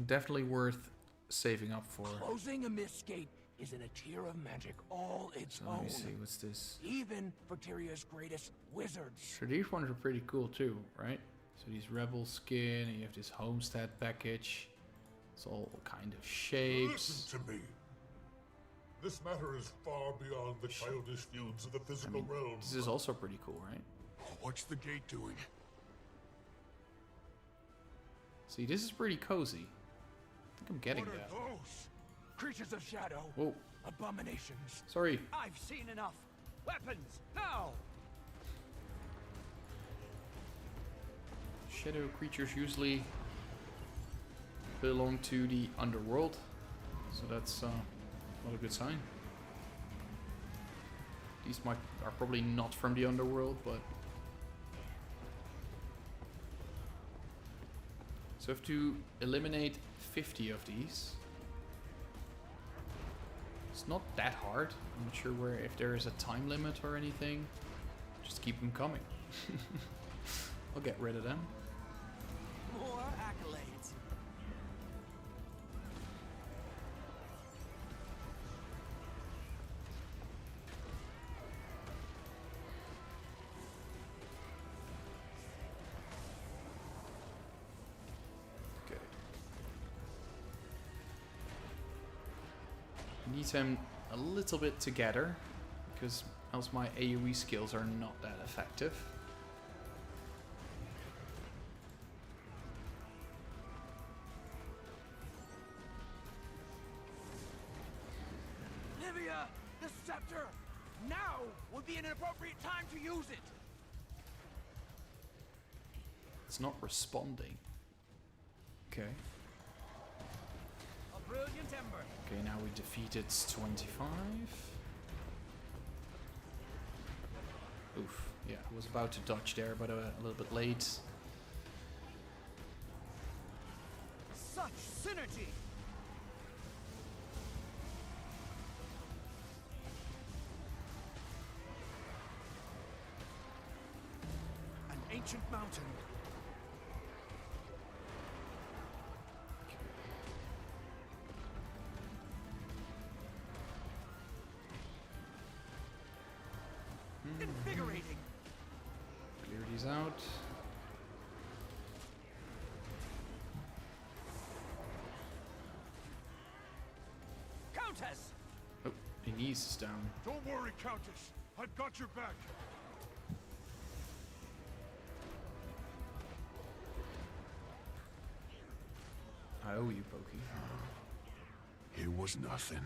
definitely worth saving up for. Closing a mist gate is in a tier of magic all its So own. let me see, what's this? Even for Tyria's greatest wizards. So these ones are pretty cool too, right? So these rebel skin, and you have this homestead package. It's all kind of shapes. Listen to me. This matter is far beyond the childish feuds of the physical realm. This is also pretty cool, right? What's the gate doing? See, this is pretty cozy. I think I'm getting What are that. those? Creatures of shadow. Whoa. Abominations. Sorry. I've seen enough. Weapons, now! Shadow creatures usually belong to the underworld, so that's not a good sign. These are probably not from the underworld, but so I have to eliminate 50 of these. It's not that hard. I'm not sure if there is a time limit or anything. Just keep them coming. I'll get rid of them. More accolades. Okay. Need them a little bit together, because else my AoE skills are not that effective. Livia, the scepter! Now would be an appropriate time to use it! It's not responding. Okay. A brilliant ember. Okay, now we defeated 25. Oof. Yeah, I was about to dodge there, but a little bit late. Such synergy! An ancient mountain. Invigorating. Clear these out. Countess! Oh, Denise is down. Don't worry, Countess. I've got your back. I owe you, Pokey. It was nothing.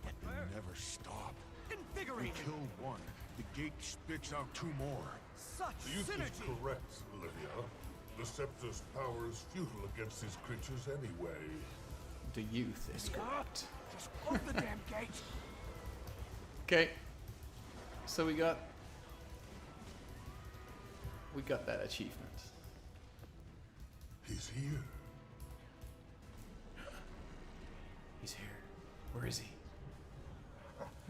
You never stop. We Invigorating. killed one. The gate spits out 2 more. Such The youth is synergy. correct, Olivia. The Scepter's power is futile against these creatures anyway. The youth is correct. Just open the damn gate. Okay. So we got that achievement. He's here. He's here. Where is he?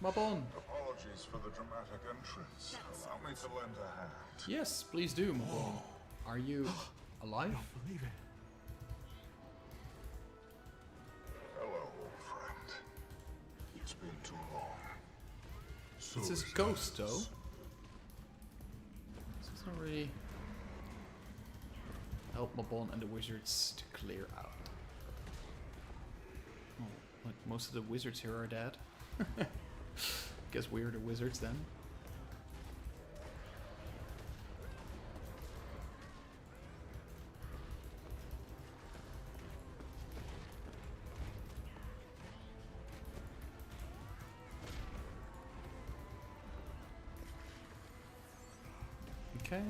Mabon. Apologies for the dramatic entrance. Allow me to lend a hand. Yes, please do, Mabon. Are you alive? Believe it. Hello, old friend. It's been too long. So It's his is ghost, though. ours. So it's not really help Mabon and the wizards to clear out. Oh, like most of the wizards here are dead. Guess we're the wizards then. Okay.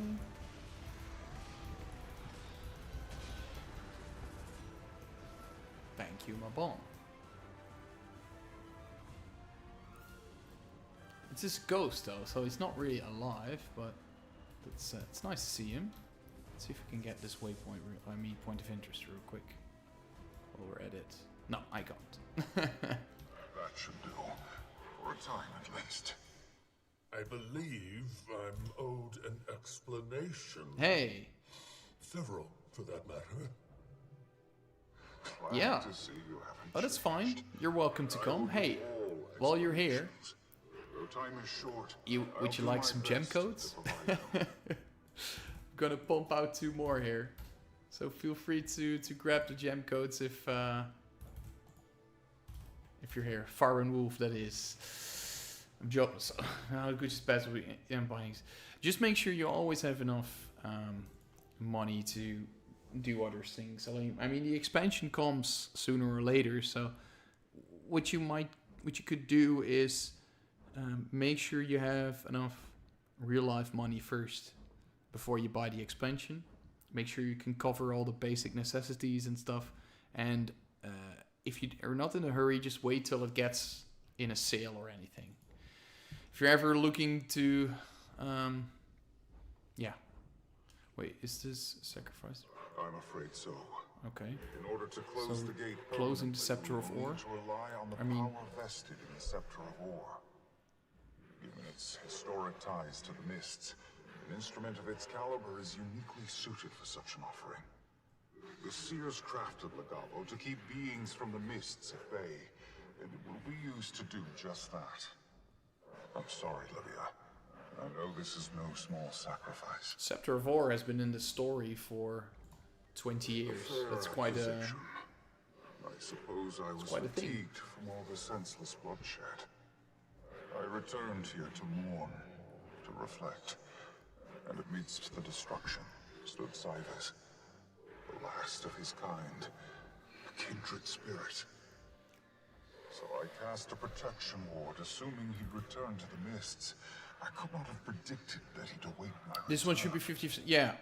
Thank you, Mabon. It's his ghost though, so he's not really alive, but it's nice to see him. Let's see if we can get this waypoint, point of interest real quick. While we're at it. No, I can't. That should do. For a time at least. I believe I'm owed an explanation. Hey! Several, for that matter. Glad Yeah. to see you haven't Oh, that's fine. changed. You're welcome to I come. will Hey, do all while you're here, explanations. Though time is short, would I'll you do like my some gem best codes? to provide them. I'm gonna pump out 2 more here. So feel free to grab the gem codes if you're here. Far and Wolf, that is. I'm joking. So, how good is best with buying? Just make sure you always have enough money to do other things. I mean, the expansion comes sooner or later. So, what you could do is make sure you have enough real life money first before you buy the expansion. Make sure you can cover all the basic necessities and stuff. And if you are not in a hurry, just wait till it gets in a sale or anything. If you're ever looking to, yeah. Wait, is this sacrifice? I'm afraid so. Okay. In order to close So, the gate closing the permanently, Scepter of you will Ore? need to rely on the power vested in the Scepter of Ore. Given its historic ties to the Mists, an instrument of its caliber is uniquely suited for such an offering. The Seers crafted Legavo to keep beings from the Mists at bay, and it will be used to do just that. I'm sorry, Livia. I know this is no small sacrifice. Scepter of Ore has been in the story for 20 years. That's quite a... Accusation. I suppose I was quite a thing. fatigued from all the senseless bloodshed. I returned here to mourn, to reflect, and amidst the destruction stood Cybers, the last of his kind, a kindred spirit. So I cast a protection ward, assuming he'd return to the Mists. I could not have predicted that he'd await my This one should be 50%. Yeah,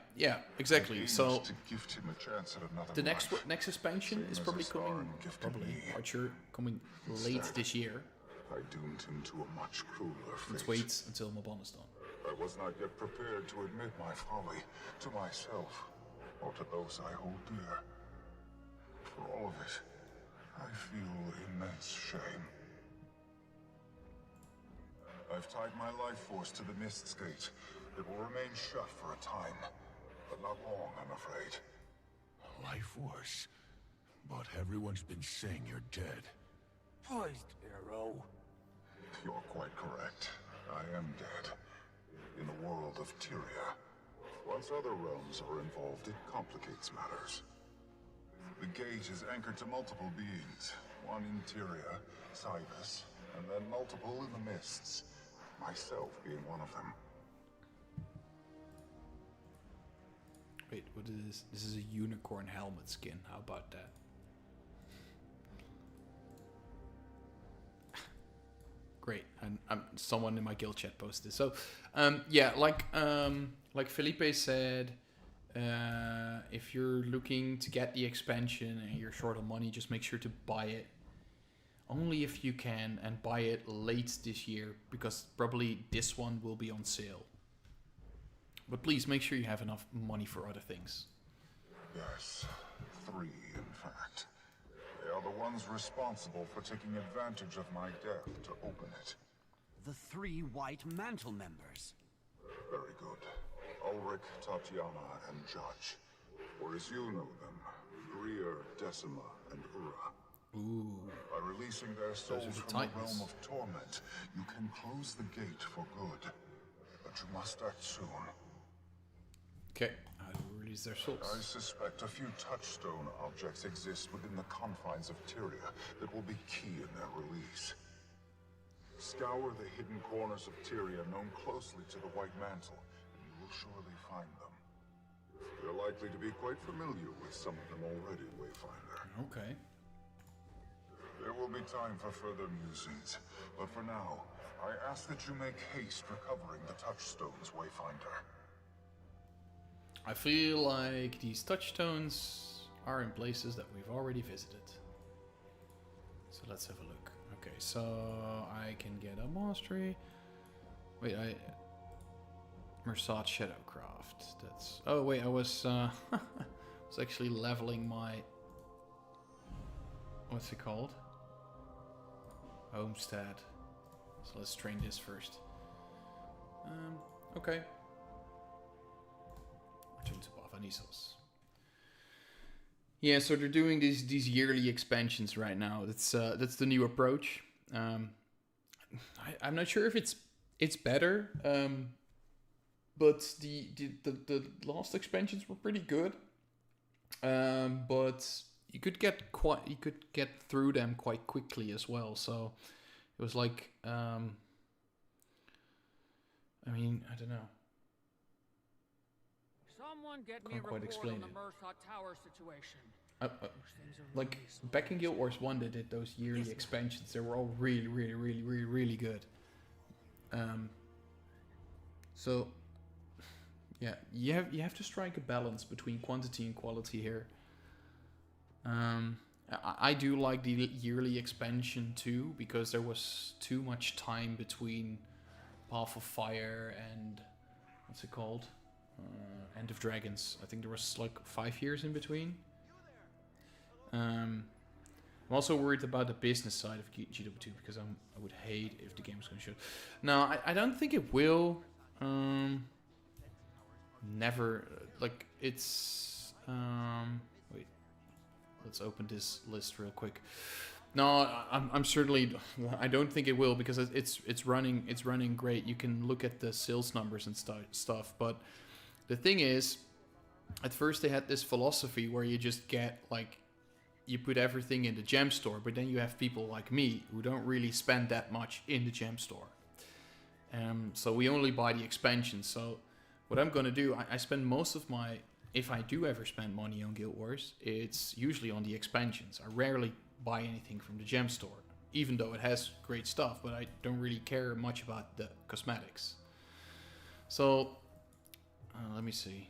exactly. So to gift him a chance at another the next life. next expansion Same is as probably a star coming. gifted Probably me. Archer coming late this year. I doomed him to a much crueler fate. Let's wait until Mabon is done. I was not yet prepared to admit my folly to myself or to those I hold dear. For all of it, I feel immense shame. I've tied my life force to the Mist's Gate, It will remain shut for a time, but not long, I'm afraid. Life Force. But everyone's been saying you're dead. Poised hero. You're quite correct. I am dead. In the world of Tyria. Once other realms are involved, it complicates matters. The gate is anchored to multiple beings. One in Tyria, Cybus, and then multiple in the Mists. Myself being one of them. Wait, what is this? This is a unicorn helmet skin. How about that? Great, and someone in my guild chat posted this. So, yeah, like Felipe said, if you're looking to get the expansion and you're short on money, just make sure to buy it. Only if you can, and buy it late this year, because probably this one will be on sale. But please make sure you have enough money for other things. Yes, 3 in fact. They are the ones responsible for taking advantage of my death to open it. The 3 White Mantle members. Very good. Ulrich, Tatiana, and Judge. Or as you know them, Greer, Decima, and Ura. Ooh. By releasing their souls from the realm of torment, you can close the gate for good. But you must act soon. Okay, how do we release their souls? I suspect a few touchstone objects exist within the confines of Tyria that will be key in their release. Scour the hidden corners of Tyria known closely to the White Mantle, and you will surely find them. You're likely to be quite familiar with some of them already, Wayfinder. Okay. There will be time for further musings, but for now, I ask that you make haste recovering the touchstones, Wayfinder. I feel like these touchstones are in places that we've already visited. So let's have a look. Okay, so I can get a mastery. Wait, Mursaat Shadowcraft. That's. Oh wait, I was was actually leveling my. What's it called? Homestead. So let's train this first. Okay. Return to Bava Nisos. Yeah, so they're doing these yearly expansions right now. That's the new approach. I'm not sure if it's better, but the last expansions were pretty good. But you could get through them quite quickly as well. So it was like, I mean, I don't know. Someone get me Can't a quite report explain on the it. Mursaat Tower situation. Like back in Guild Wars 1, they did those yearly expansions. They were all really good. So yeah, you have to strike a balance between quantity and quality here. I do like the yearly expansion too, because there was too much time between Path of Fire and what's it called? End of Dragons. I think there was like 5 years in between. I'm also worried about the business side of GW2, because I would hate if the game's going to show. No, I don't think it will. Never. Like, it's... wait. Let's open this list real quick. No, I'm certainly... I don't think it will, because it's running great. You can look at the sales numbers and stuff, but the thing is, at first they had this philosophy where you just get, like, you put everything in the gem store, but then you have people like me who don't really spend that much in the gem store. So we only buy the expansions. So what I'm going to do, I spend most of my... If I do ever spend money on Guild Wars, it's usually on the expansions. I rarely buy anything from the gem store, even though it has great stuff, but I don't really care much about the cosmetics. So... let me see.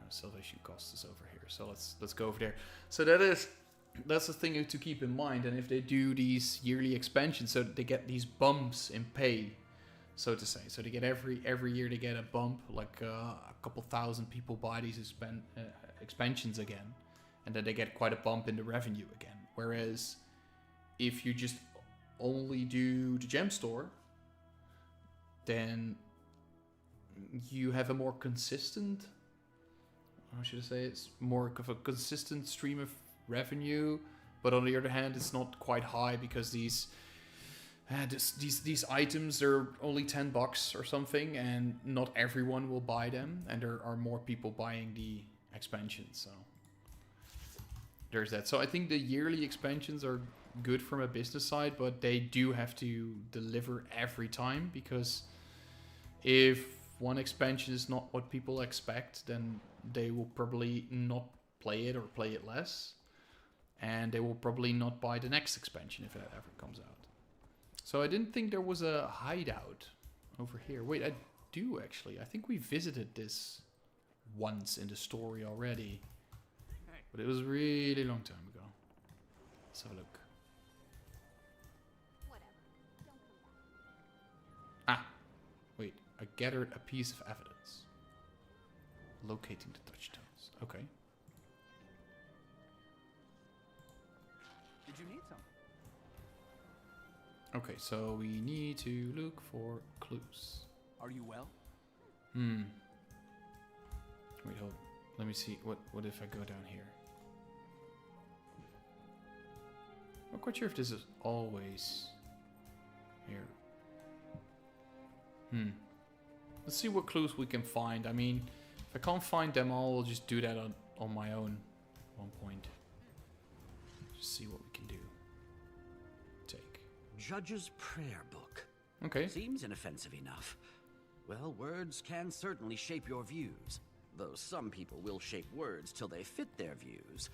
Salvation cost is over here, so let's go over there. So that's the thing to keep in mind. And if they do these yearly expansions, so they get these bumps in pay, so to say. So they get every year they get a bump, like a couple thousand people buy these expansions again, and then they get quite a bump in the revenue again. Whereas if you just only do the gem store, then you have a more consistent, how should I say, it's more of a consistent stream of revenue, but on the other hand, it's not quite high because these items are only $10 or something, and not everyone will buy them, and there are more people buying the expansions, so there's that. So I think the yearly expansions are good from a business side, but they do have to deliver every time, because if one expansion is not what people expect, then they will probably not play it or play it less, and they will probably not buy the next expansion if it ever comes out. So I didn't think there was a hideout over here. Wait, I do actually. I think we visited this once in the story already, but it was a really long time ago. Let's have a look. Ah, wait. I gathered a piece of evidence. Locating the touchstones. Okay. Did you need something? Okay, so we need to look for clues. Are you well? Wait, hold. Let me see. What if I go down here? I'm not quite sure if this is always here. Let's see what clues we can find. I mean, if I can't find them all, we'll just do that on my own at one point. Just see what we can do. Take. Judge's prayer book. Okay. Seems inoffensive enough. Well, words can certainly shape your views, though some people will shape words till they fit their views.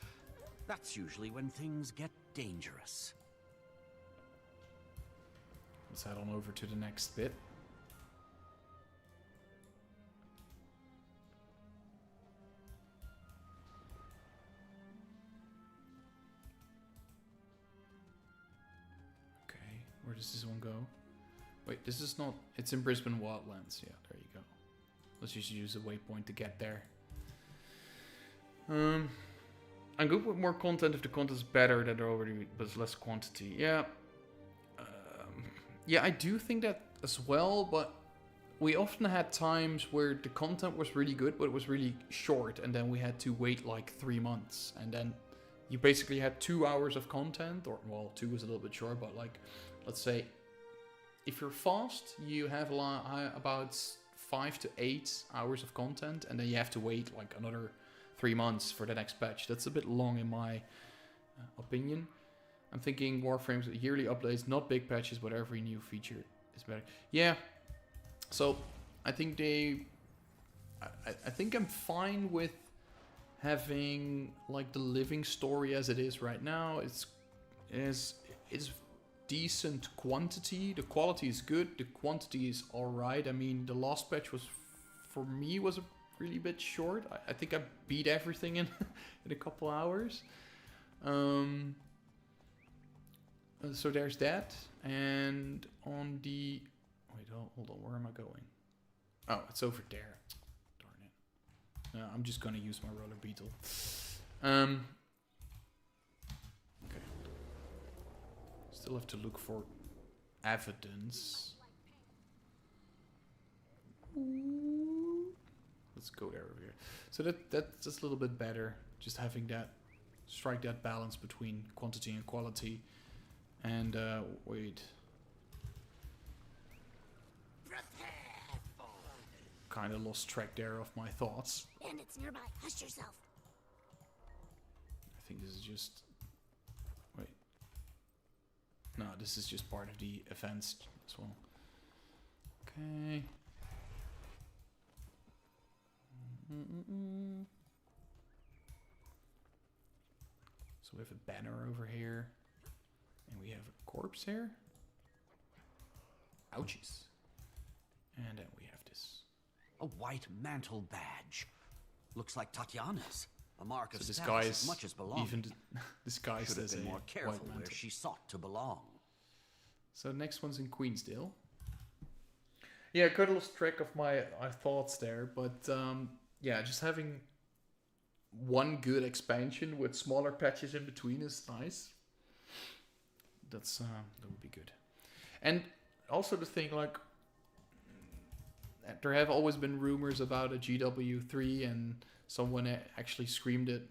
That's usually when things get dangerous. Let's head on over to the next bit. Where does this one go? Wait, this is not... It's in Brisbane Wildlands. Yeah, there you go. Let's just use a waypoint to get there. I'm good with more content if the content's better than there already, but it's less quantity. Yeah. Yeah, I do think that as well, but we often had times where the content was really good, but it was really short, and then we had to wait like 3 months, and then you basically had 2 hours of content, or, well, 2 was a little bit short, but like... Let's say, if you're fast, you have about 5 to 8 hours of content, and then you have to wait like another 3 months for the next patch. That's a bit long in my opinion. I'm thinking Warframe's yearly updates, not big patches, but every new feature is better. Yeah, so I think I think I'm fine with having like the living story as it is right now. It's decent quantity. The quality is good. The quantity is alright. I mean, the last patch was, for me, was a really bit short. I think I beat everything in in a couple hours. So there's that. And on the... Wait, hold on. Where am I going? Oh, it's over there. Darn it. No, I'm just gonna use my roller beetle. Still have to look for evidence. Let's go there over here. So that's just a little bit better. Just having that, strike that balance between quantity and quality. And wait. Kind of lost track there of my thoughts. And it's nearby. Hush yourself. I think this is just... Wait. No, this is just part of the events as well. Okay. So we have a banner over here. And we have a corpse here. Ouchies. And then we have this. A white mantle badge. Looks like Tatiana's. A mark of So this status guy as is much as belonging. even disguised Should have as been a more careful white where mantle. she sought to belong. So next one's in Queensdale. Yeah, I kind of lost track of my thoughts there, but yeah, just having one good expansion with smaller patches in between is nice. That would be good. And also the thing, like, there have always been rumors about a GW3, and someone actually screamed it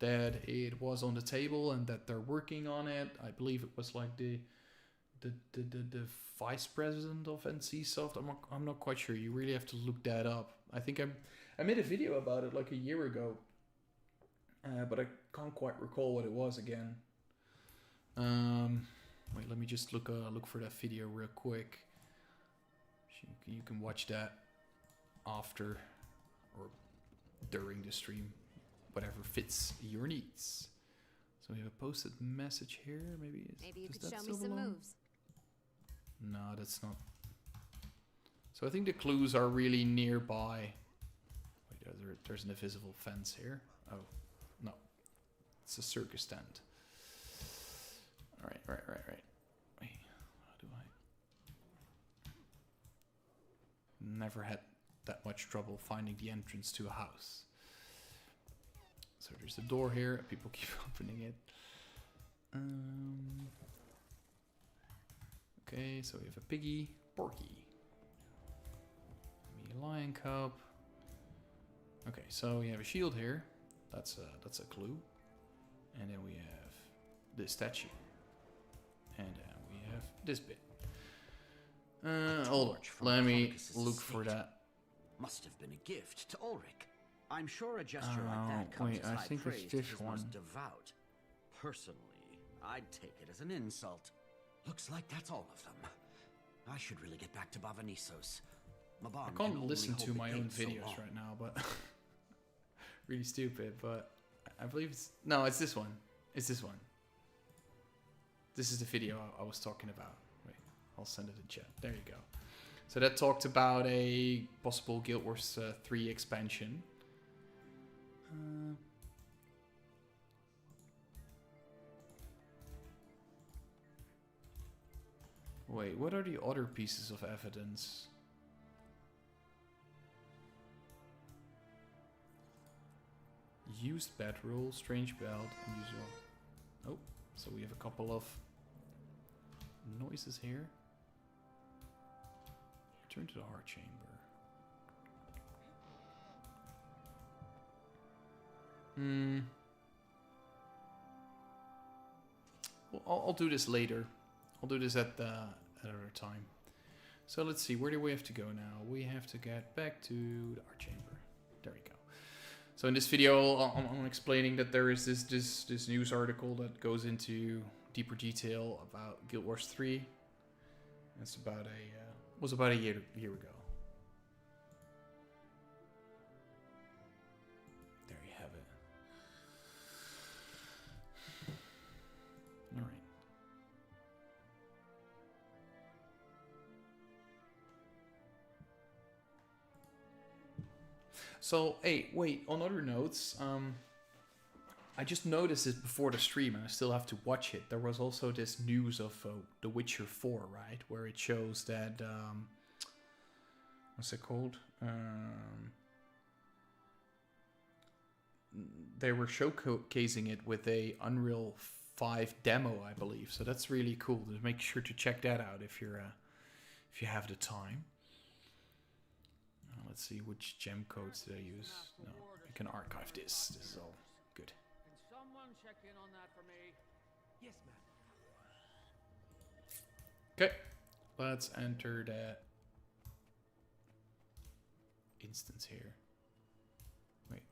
that it was on the table and that they're working on it. I believe it was like the vice president of NCSoft. I'm not quite sure. You really have to look that up. I think I made a video about it like a year ago, but I can't quite recall what it was again. Wait, let me just look for that video real quick. You can watch that after or during the stream, whatever fits your needs. So we have a posted message here. Maybe you could show me some moves. No, that's not. So I think the clues are really nearby. Wait, there's an invisible fence here. Oh, no. It's a circus tent. Right. Wait, how do I? Never had that much trouble finding the entrance to a house. So there's a door here. People keep opening it. Okay, so we have a piggy, Porky. Maybe a lion cub. Okay, so we have a shield here. That's a clue. And then we have this statue. And then we have this bit. Hold on. Let me look for that. Must have been a gift to Ulrich. I'm sure a gesture like that comes wait, as I high think praise it's to this his one. most devout. Personally, I'd take it as an insult. Looks like that's all of them. I should really get back to Bava Nisos. My I can't listen to my own videos right now, but really stupid. But I believe it's it's this one. It's this one. This is the video I was talking about. Wait, I'll send it in chat. There you go. So that talked about a possible Guild Wars 3 expansion. Wait, what are the other pieces of evidence? Used bedroll, strange belt, unusual. Oh, so we have a couple of noises here. Return to the heart chamber. Well, I'll do this later. I'll do this at another time. So let's see, where do we have to go now? We have to get back to the art chamber. There we go. So in this video, I'm explaining that there is this news article that goes into deeper detail about Guild Wars 3. It's about was about a year ago. There you have it. All right. So, hey, wait, on other notes, I just noticed it before the stream and I still have to watch it. There was also this news of The Witcher 4, right? Where it shows that, what's it called? They were showcasing it with a Unreal 5 demo, I believe. So that's really cool. Just make sure to check that out if you have the time. Let's see, which gem codes did I use? No, you can archive this. This is all good. Can someone check in on that for me? Yes, ma'am. Okay, let's enter that instance here. Wait.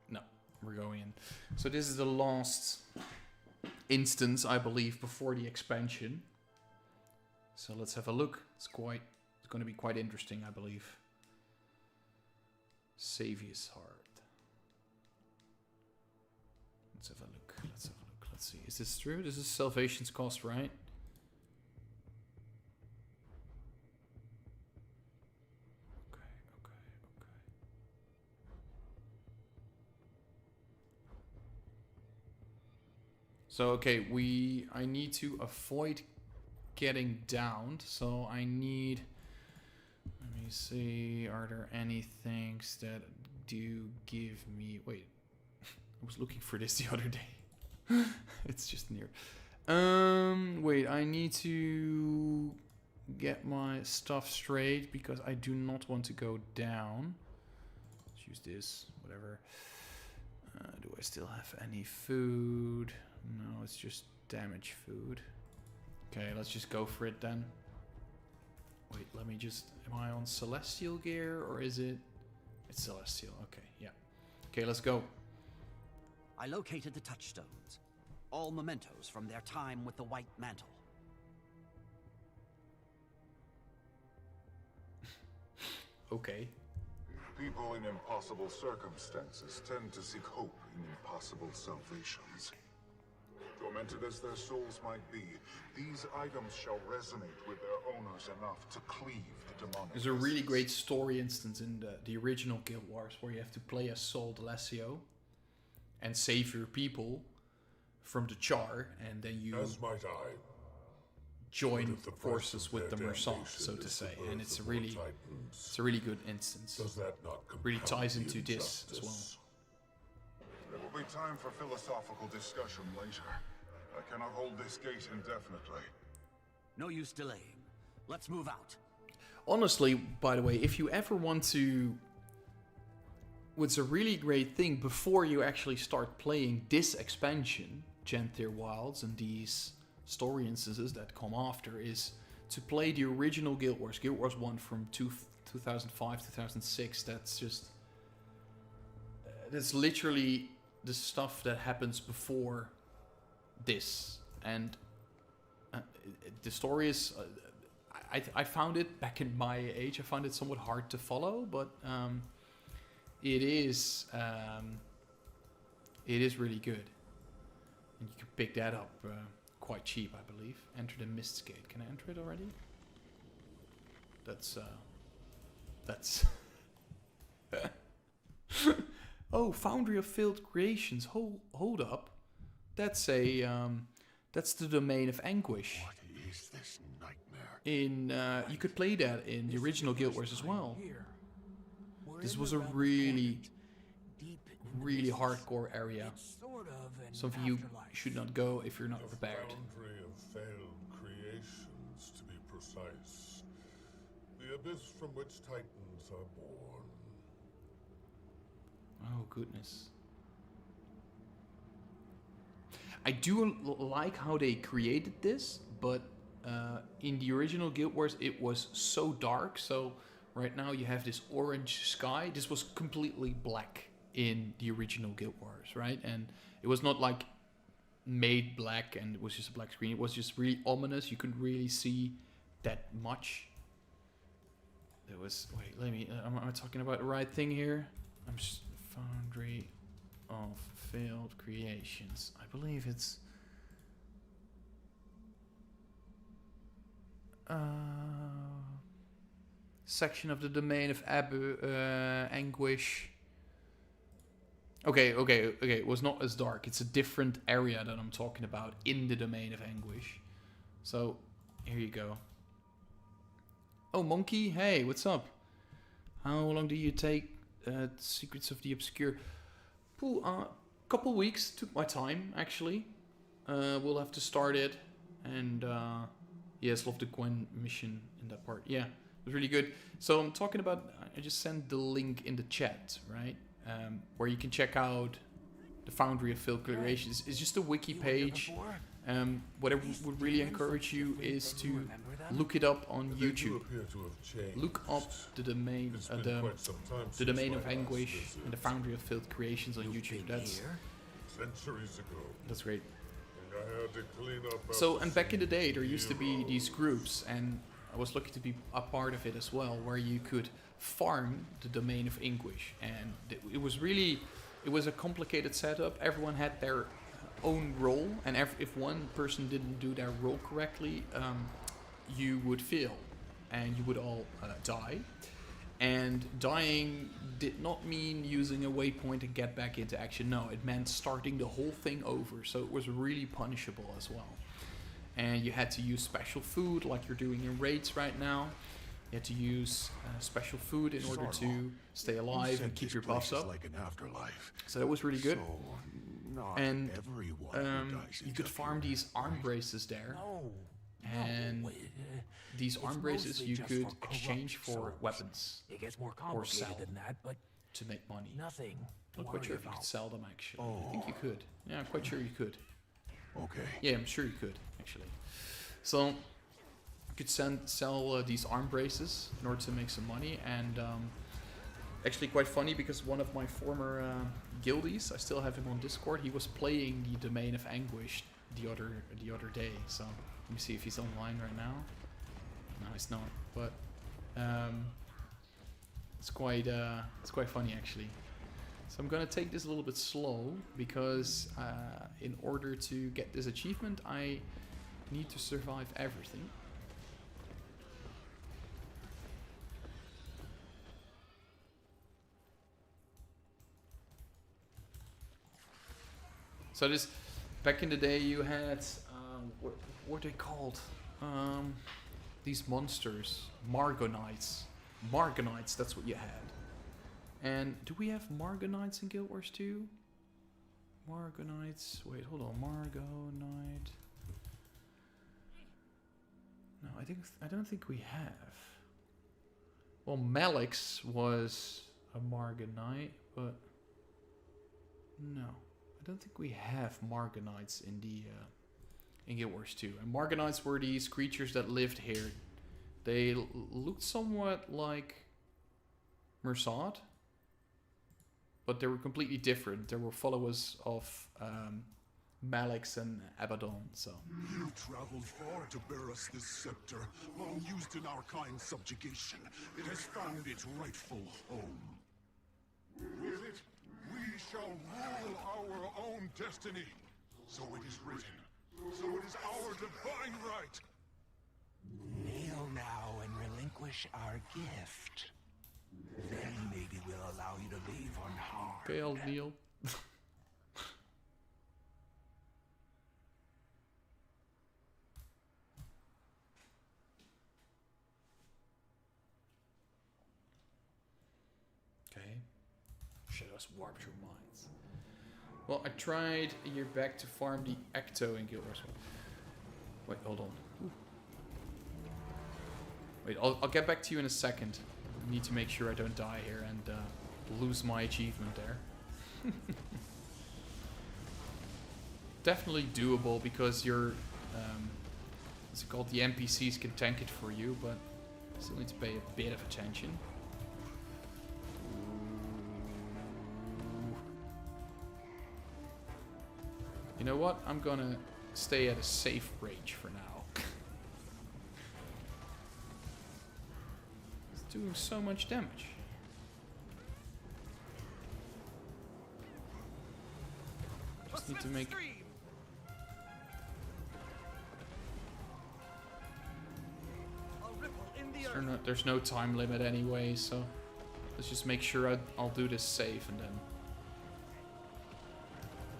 No, we're going in. So this is the last instance, I believe, before the expansion. So let's have a look. It's going to be quite interesting, I believe. Savior's Heart. Let's have a look. Let's see. Is this true? This is Salvation's Cost, right? Okay. So, okay, I need to avoid getting downed, so I need... Let me see, are there any things that do give me... Wait, I was looking for this the other day. It's just near. Wait, I need to get my stuff straight because I do not want to go down. Let's use this, whatever. Do I still have any food? No, it's just damage food. Okay, let's just go for it then. Wait, let me just... Am I on Celestial gear or is it... It's Celestial, okay, yeah. Okay, let's go. I located the touchstones. All mementos from their time with the White Mantle. Okay. People in impossible circumstances tend to seek hope in impossible salvations. Tormented as their souls might be, these items shall resonate with their owners enough to cleave the demonic. There's a really great story instance in the original Guild Wars where you have to play as Sol D'Alessio and save your people from the Char, and then you join forces with the Mursaat, so to say, and it's a really good instance. Does that not really ties into this as well. There will be time for philosophical discussion later. I cannot hold this gate indefinitely. No use delaying. Let's move out. Honestly, by the way, if you ever want to... What's a really great thing before you actually start playing this expansion, Janthir Wilds, and these story instances that come after, is to play the original Guild Wars 1 from 2005, 2006. That's just... That's literally the stuff that happens before this. And the story is... I found it, back in my age, I found it somewhat hard to follow, but it is really good. And you can pick that up quite cheap, I believe. Enter the Mist's Gate. Can I enter it already? That's... Oh, Foundry of Failed Creations. Hold up. That's a... that's the Domain of Anguish. What is this nightmare? You could play that in the original Guild Wars as well. This was a really hardcore area. Some of you should not go if you're not prepared. Foundry of failed creations, to be precise. The abyss from which titans are born. Oh, goodness. I do like how they created this, but in the original Guild Wars it was so dark. So right now you have this orange sky. This was completely black in the original Guild Wars, right? And it was not like made black and it was just a black screen. It was just really ominous. You couldn't really see that much. There was... Wait, let me... am I talking about the right thing here? I'm just... Foundry of Failed Creations. I believe it's... section of the Domain of Anguish. Okay. It was not as dark. It's a different area that I'm talking about in the Domain of Anguish. So, here you go. Oh, Monkey. Hey, what's up? How long do you take Secrets of the Obscure? Couple weeks. Took my time, actually. We'll have to start it. And, yes, love the Gwen mission in that part. Yeah, it was really good. So I'm talking about... I just sent the link in the chat, right? Where you can check out the Foundry of Failed Creations. It's just a wiki page. What I would really encourage you is to look it up on YouTube. Look up the domain, the Domain of Anguish and the Foundry of Failed Creations on YouTube. That's centuries ago. That's great. I had to clean up. So, and back in the day, there used to be these groups, and I was lucky to be a part of it as well, where you could farm the Domain of Anguish, and it was a complicated setup. Everyone had their own role, and if one person didn't do their role correctly, you would fail, and you would all die. And dying did not mean using a waypoint to get back into action. No, it meant starting the whole thing over. So it was really punishable as well. And you had to use special food like you're doing in raids right now. You had to use special food in order to stay alive and keep your buffs up. Like an afterlife. So that was really good. So not and everyone you could farm these arm braces there. And these arm braces you could exchange for weapons It gets more or complicated sell than that, but to make money. nothing. I'm not quite sure if you could sell them actually. I think you could. Yeah, I'm quite sure you could. Okay. Yeah, I'm sure you could actually. So you could sell these arm braces in order to make some money, and actually quite funny because one of my former guildies, I still have him on Discord. He was playing the Domain of Anguish the other day. So let me see if he's online right now. No, he's not. But it's quite funny actually. So I'm gonna take this a little bit slow because in order to get this achievement, I need to survive everything. So this, back in the day, you had what were they called? These monsters, Margonites. Margonites, that's what you had. And do we have Margonites in Guild Wars 2? Margonites. Wait, hold on. Margonite. No, I don't think we have. Well, Malix was a Margonite, but no, I don't think we have Margonites in the in Guild Wars 2. And Margonites were these creatures that lived here. They looked somewhat like Mursaat, but they were completely different. They were followers of Malix and Abaddon. So You traveled far to bear us this scepter, long used in our kind subjugation. It has found its rightful home. With it, we shall rule our own destiny. So it is written. So it is our divine right. Kneel now and relinquish our gift. Then maybe we'll allow you to leave unharmed. Pale Neil. Okay. Shadows warp your minds. Well, I tried a year back to farm the Ecto in Guild Wars 1. Wait, hold on. Ooh. Wait, I'll get back to you in a second. I need to make sure I don't die here and lose my achievement there. Definitely doable because you're, what's it called? The NPCs can tank it for you, but still need to pay a bit of attention. You know what? I'm gonna stay at a safe range for now. It's doing so much damage. Just need to make... There's no time limit anyway, so let's just make sure I'll do this safe and then...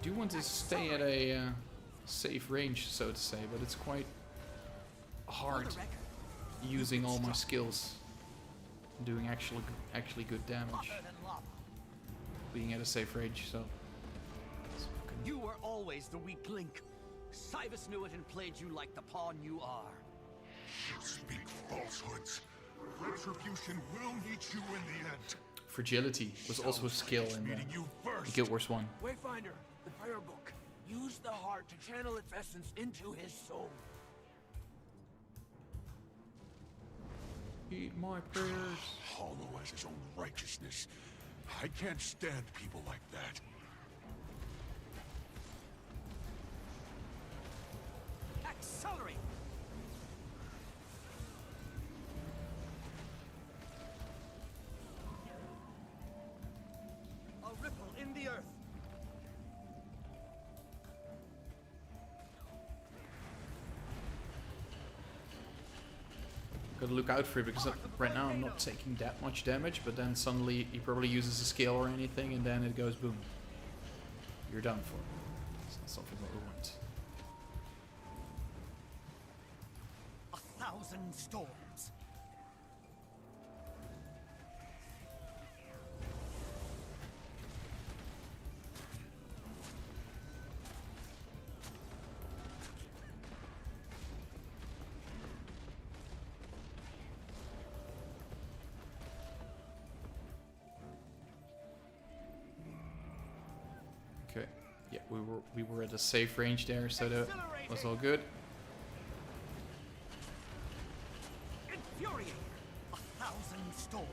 I do want to stay at a safe range, so to say, but it's quite hard using all my skills and doing actually good damage being at a safe range. So you were always the weak link. Cybus knew it and played you like the pawn you are. You speak falsehoods. Retribution will meet you in the end. Fragility was also a skill in Guild Wars 1. Wayfinder, the prayer book. Use the heart to channel its essence into his soul. Eat my prayers. Hollow as his own righteousness. I can't stand people like that. Accelerate! A ripple in the earth. Gotta look out for it because right now I'm not taking that much damage, but then suddenly he probably uses a skill or anything and then it goes boom. You're done for. It's not something that we want. 1,000 storms. Okay. Yeah, we were at a safe range there, so that was all good. Infuriate 1,000 storms.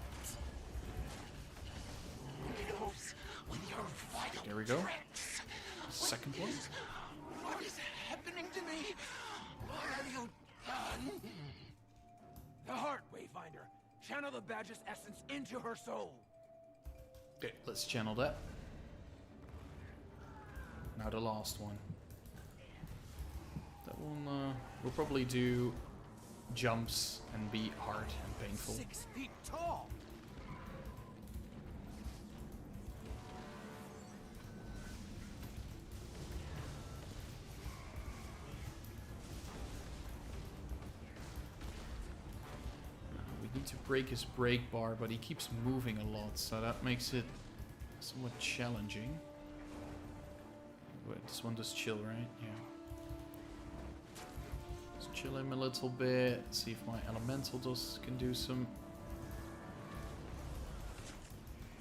There we go. Second one. What is happening to me? What have you done? The heart, Wayfinder. Channel the badge's essence into her soul. Okay, let's channel that. Now the last one. That one will probably do jumps and be hard and painful. 6 feet tall. We need to break his brake bar, but he keeps moving a lot, so that makes it somewhat challenging. Wait, this one does chill, right? Yeah. Let's chill him a little bit. See if my elemental can do some.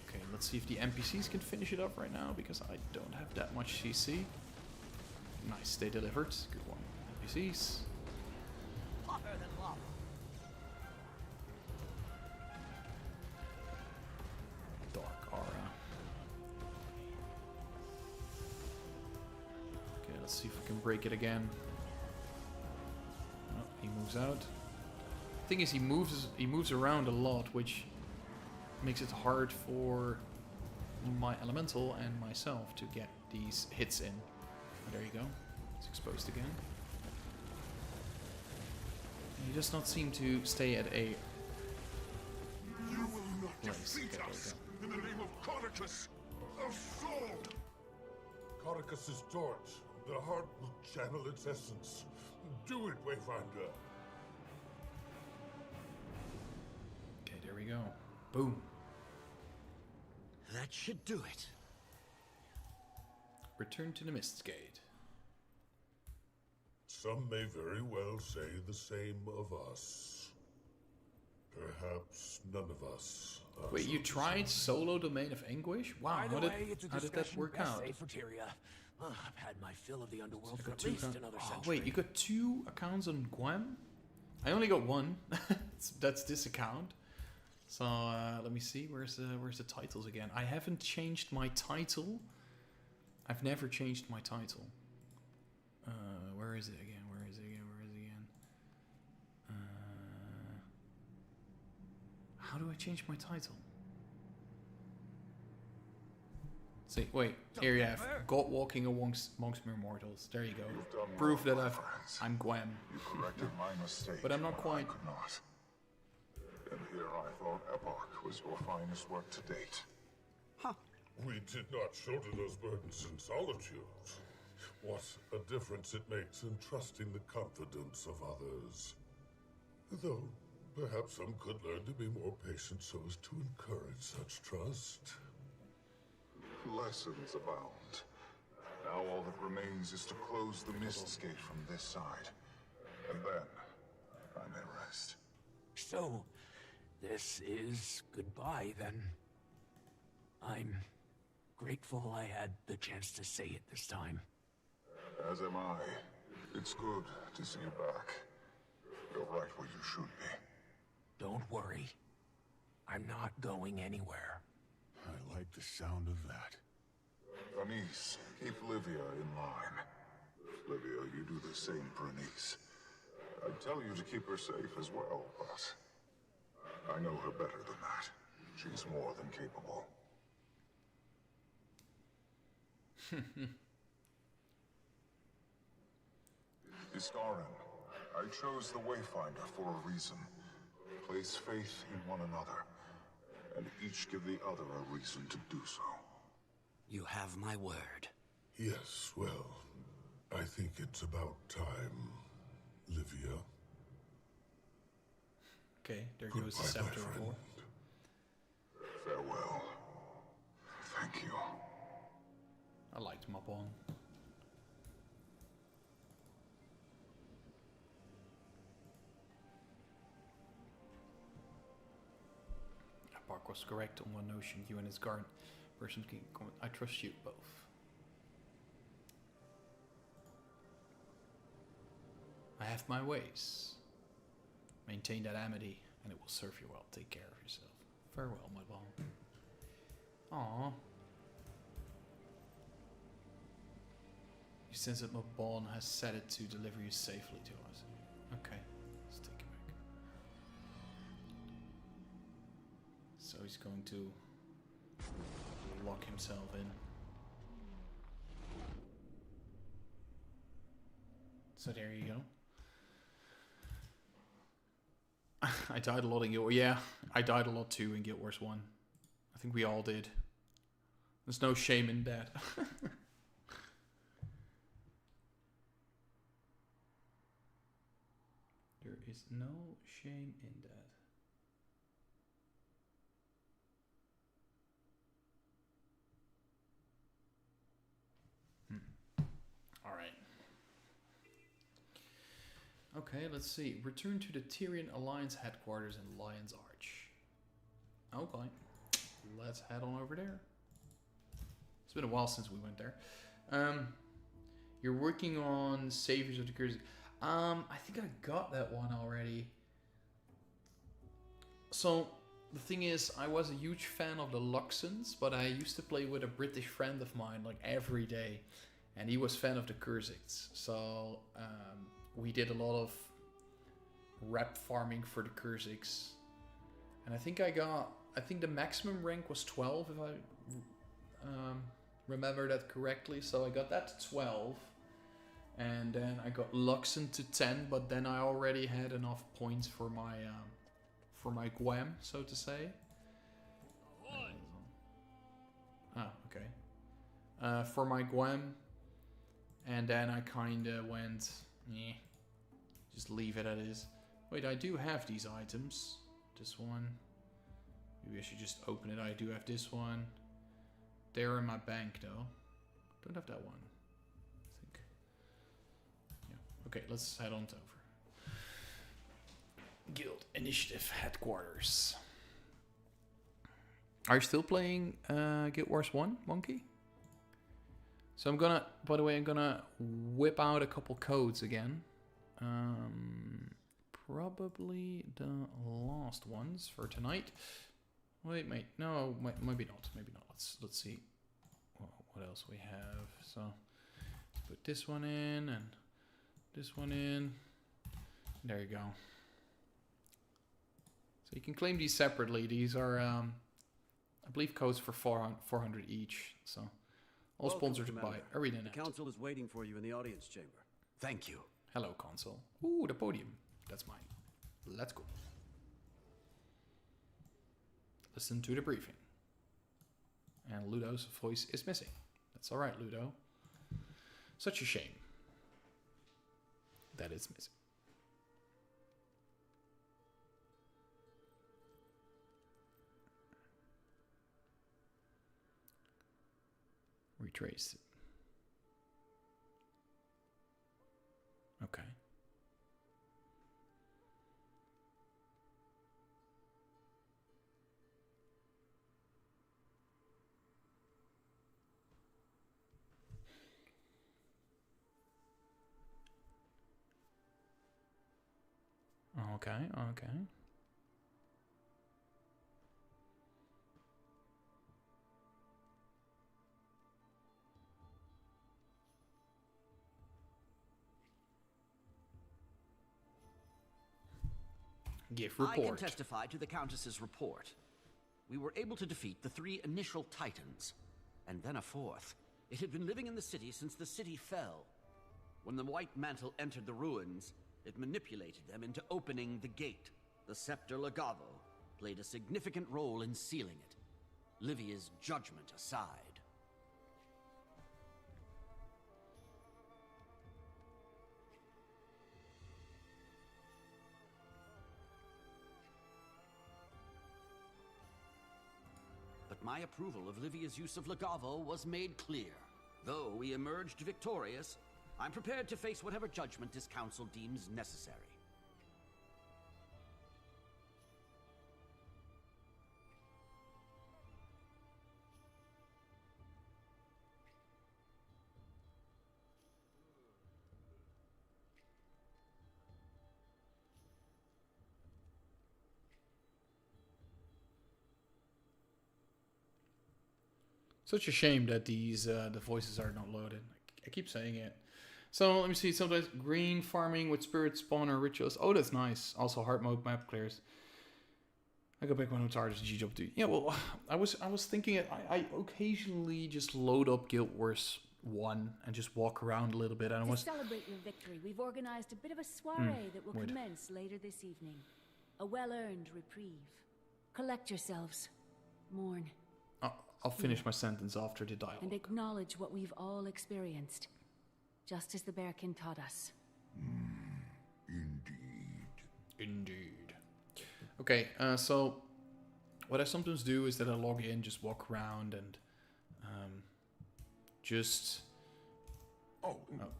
Okay, let's see if the NPCs can finish it up right now, because I don't have that much CC. Nice, they delivered. Good one. NPCs. Hotter than lava. Dark aura. Okay, let's see if we can break it again. Oh, he moves out. Thing is, he moves around a lot, which makes it hard for my elemental and myself to get these hits in. Oh, there you go. It's exposed again. He does not seem to stay at a You will not place. defeat Okay, us in the name of Codicus of Sword. Codicus's torch. The heart will channel its essence. Do it, Wayfinder. Okay, there we go. Boom. That should do it. Return to the Mistgate. Some may very well say the same of us. Perhaps none of us. Wait, you tried solo Domain of Anguish? Wow, Either way, it's a how did that work out? essay for Tyria. I've had my fill of the underworld I for got at two least account- another Oh, century. wait, you got 2 accounts on Guam? I only got 1. That's this account. So let me see. Where's the titles again? I haven't changed my title. I've never changed my title. Where is it again? Where is it again? Where is it again? How do I change my title? See, wait. Here you have God walking amongst mere mortals. There you go. Proof that I'm Gwen. You corrected my mistake. But I'm not when quite. I could not. And here I thought Epoch was your finest work to date. We did not shoulder those burdens in solitude. What a difference it makes in trusting the confidence of others. Though, perhaps some could learn to be more patient so as to encourage such trust. Lessons abound. Now all that remains is to close the Mistgate from this side. And then, I may rest. So, this is goodbye then. I'm grateful I had the chance to say it this time. As am I. It's good to see you back. You're right where you should be. Don't worry. I'm not going anywhere. I like the sound of that. Anise, keep Livia in line. Livia, you do the same for Anise. I'd tell you to keep her safe as well, but I know her better than that. She's more than capable. Iskarin, I chose the Wayfinder for a reason. Place faith in one another, and each give the other a reason to do so. You have my word. Yes, well, I think it's about time, Livia. Okay, there goes the scepter of war. Farewell. Thank you. I liked him up on. Park was correct on one notion. You and his guard person can comment. I trust you both. have my ways. Maintain that amity, and it will serve you well. Take care of yourself. Farewell, my ball. Aww. You sense that my bond has set it to deliver you safely to us. Okay, let's take it back. So he's going to lock himself in. So there you go. I died a lot in Guild Wars. Yeah, I died a lot too in Guild Wars 1. I think we all did. There's no shame in that. There is no shame in that. Alright. Okay, let's see. Return to the Tyrian Alliance headquarters in Lion's Arch. Okay. Let's head on over there. It's been a while since we went there. You're working on Saviors of the Curse. I think I got that one already. So, the thing is, I was a huge fan of the Luxons, but I used to play with a British friend of mine, like, every day. And he was fan of the Kurzits. So, we did a lot of rep farming for the Kurzits. And I think the maximum rank was 12, if I remember that correctly. So I got that to 12. And then I got Luxon to 10, but then I already had enough points for my Gwam, so to say. Okay. For my Gwam. And then I kinda went, just leave it as is. Wait, I do have these items. This one. Maybe I should just open it. I do have this one. They're in my bank though. Don't have that one. I think. Yeah. Okay, let's head on over. Guild Initiative Headquarters. Are you still playing Guild Wars 1, Monkey? So I'm gonna, by the way, I'm gonna whip out a couple codes again. Probably the last ones for tonight. Wait, no, maybe not. Let's see what else we have. So put this one in and this one in. There you go. So you can claim these separately. These are, I believe, codes for 400 each. So all sponsored by ArenaNet. The council is waiting for you in the audience chamber. Thank you. Hello, console. Ooh, the podium. That's mine. Let's go. Listen to the briefing. And Ludo's voice is missing. That's alright, Ludo. Such a shame that it's missing. Retrace it. Okay. Okay. Give report. I can testify to the Countess's report. We were able to defeat the 3 initial Titans, and then a 4th. It had been living in the city since the city fell. When the White Mantle entered the ruins, it manipulated them into opening the gate. The Scepter Legavo played a significant role in sealing it. Livia's judgment aside. But my approval of Livia's use of Legavo was made clear. Though we emerged victorious, I'm prepared to face whatever judgment this council deems necessary. Such a shame that these the voices are not loaded. I keep saying it. So let me see. Sometimes green farming with spirit spawner rituals. Oh, that's nice. Also hard mode map clears. I go back when I'm tired of G job 2. Yeah, well, I was thinking I occasionally just load up Guild Wars 1 and just walk around a little bit. And To celebrate your victory, we've organized a bit of a soiree that will commence later this evening. A well-earned reprieve. Collect yourselves. Mourn. I'll finish my sentence after the dialogue. And acknowledge what we've all experienced. Just as the Bearkin taught us. Indeed. Okay, so what I sometimes do is that I log in, just walk around, and just...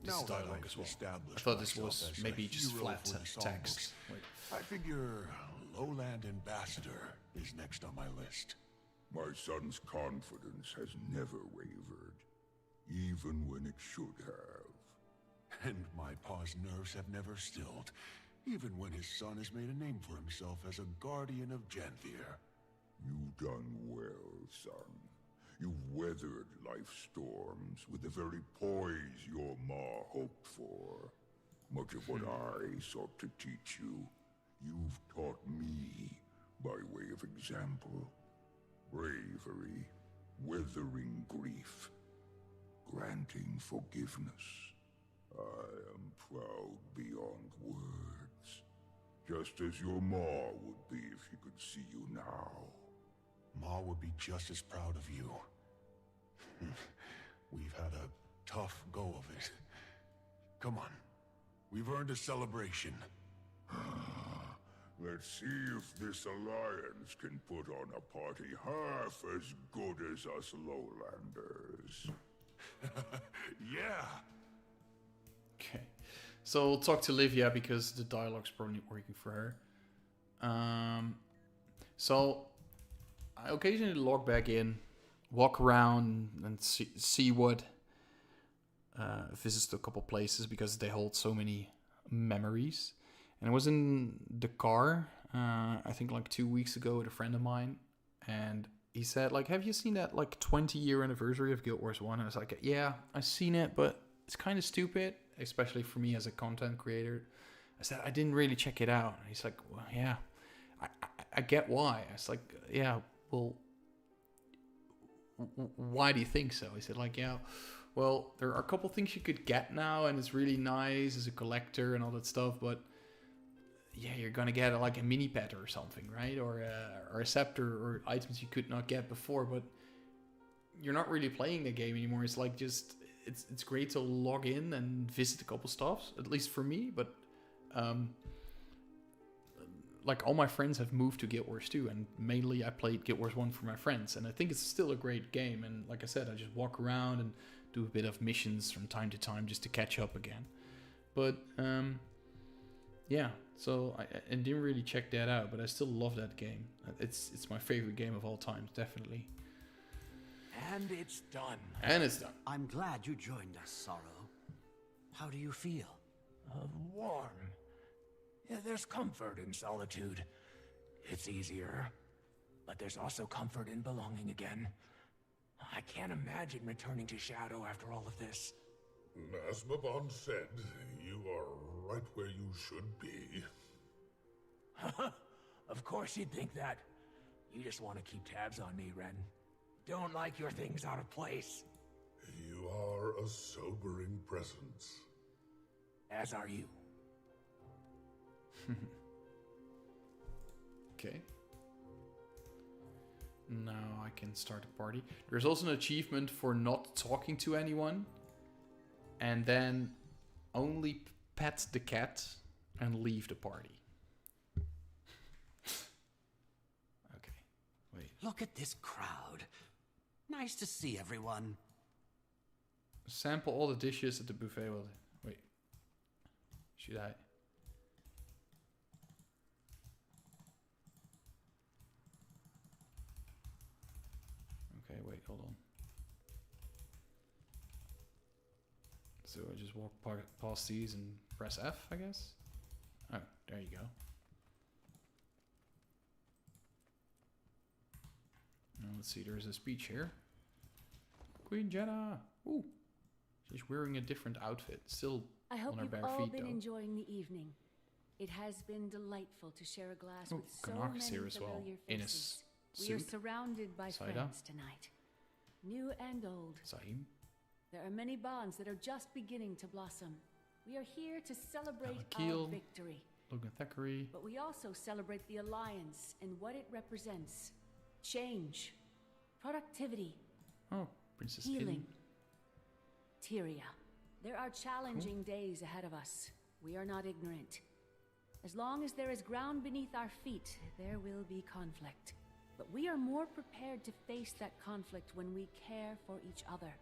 this is dialogue as well. I thought this was maybe just flat text. Wait. I figure Lowland Ambassador is next on my list. My son's confidence has never wavered, even when it should have. And my pa's nerves have never stilled, even when his son has made a name for himself as a guardian of Janthir. You've done well, son. You've weathered life's storms with the very poise your ma hoped for. Much of what I sought to teach you, you've taught me by way of example. Bravery, weathering grief, granting forgiveness. I am proud beyond words. Just as your ma would be if she could see you now. Ma would be just as proud of you. We've had a tough go of it. Come on. We've earned a celebration. Let's see if this alliance can put on a party half as good as us lowlanders. Yeah! Okay. So we'll talk to Livia because the dialogue's probably not working for her. So I occasionally log back in, walk around and see what visits a couple places because they hold so many memories. And I was in the car, I think like 2 weeks ago with a friend of mine, and he said, like, have you seen that like 20-year anniversary of Guild Wars 1? I was like, yeah, I've seen it, but it's kind of stupid, especially for me as a content creator. I said, I didn't really check it out. And he's like, well, yeah, I get why. I was like, yeah, well, why do you think so? He said, like, yeah, well, there are a couple things you could get now, and it's really nice as a collector and all that stuff, but yeah, you're gonna get like a mini pet or something, right? Or a scepter or items you could not get before, but you're not really playing the game anymore. It's like just it's great to log in and visit a couple stops, at least for me, but like all my friends have moved to Guild Wars 2, and mainly I played Guild Wars 1 for my friends, and I think it's still a great game. And like I said, I just walk around and do a bit of missions from time to time just to catch up again. But yeah, so I didn't really check that out, but I still love that game. It's my favorite game of all time, definitely. And it's done. And it's done. I'm glad you joined us, Sorrow. How do you feel? Warm. Yeah, there's comfort in solitude. It's easier. But there's also comfort in belonging again. I can't imagine returning to Shadow after all of this. As Mabon said, you are right where you should be. Of course you'd think that. You just want to keep tabs on me, Ren. Don't like your things out of place. You are a sobering presence. As are you. Okay. Now I can start a party. There's also an achievement for not talking to anyone. And then only pet the cat and leave the party. Okay, wait. Look at this crowd. Nice to see everyone. Sample all the dishes at the buffet. Well, wait. Should I? Okay, wait, hold on. So I just walk past these and press F, I guess? Oh, there you go. Now let's see, there's a speech here. Queen Jenna. Ooh. She's wearing a different outfit. Still I hope on her you've bare all feet, been though. enjoying the evening. It has been delightful to share a glass with so Kanaka's many here as well, familiar in faces. his We are suit. surrounded by Saida. friends tonight, new and old. Sahim. There are many bonds that are just beginning to blossom. We are here to celebrate Alakil. our victory, Logan Thackeray. but we also celebrate the Alliance and what it represents. Change, productivity, Oh, Princess healing, Illy. Tyria. There are challenging days ahead of us. We are not ignorant. As long as there is ground beneath our feet, there will be conflict. But we are more prepared to face that conflict when we care for each other.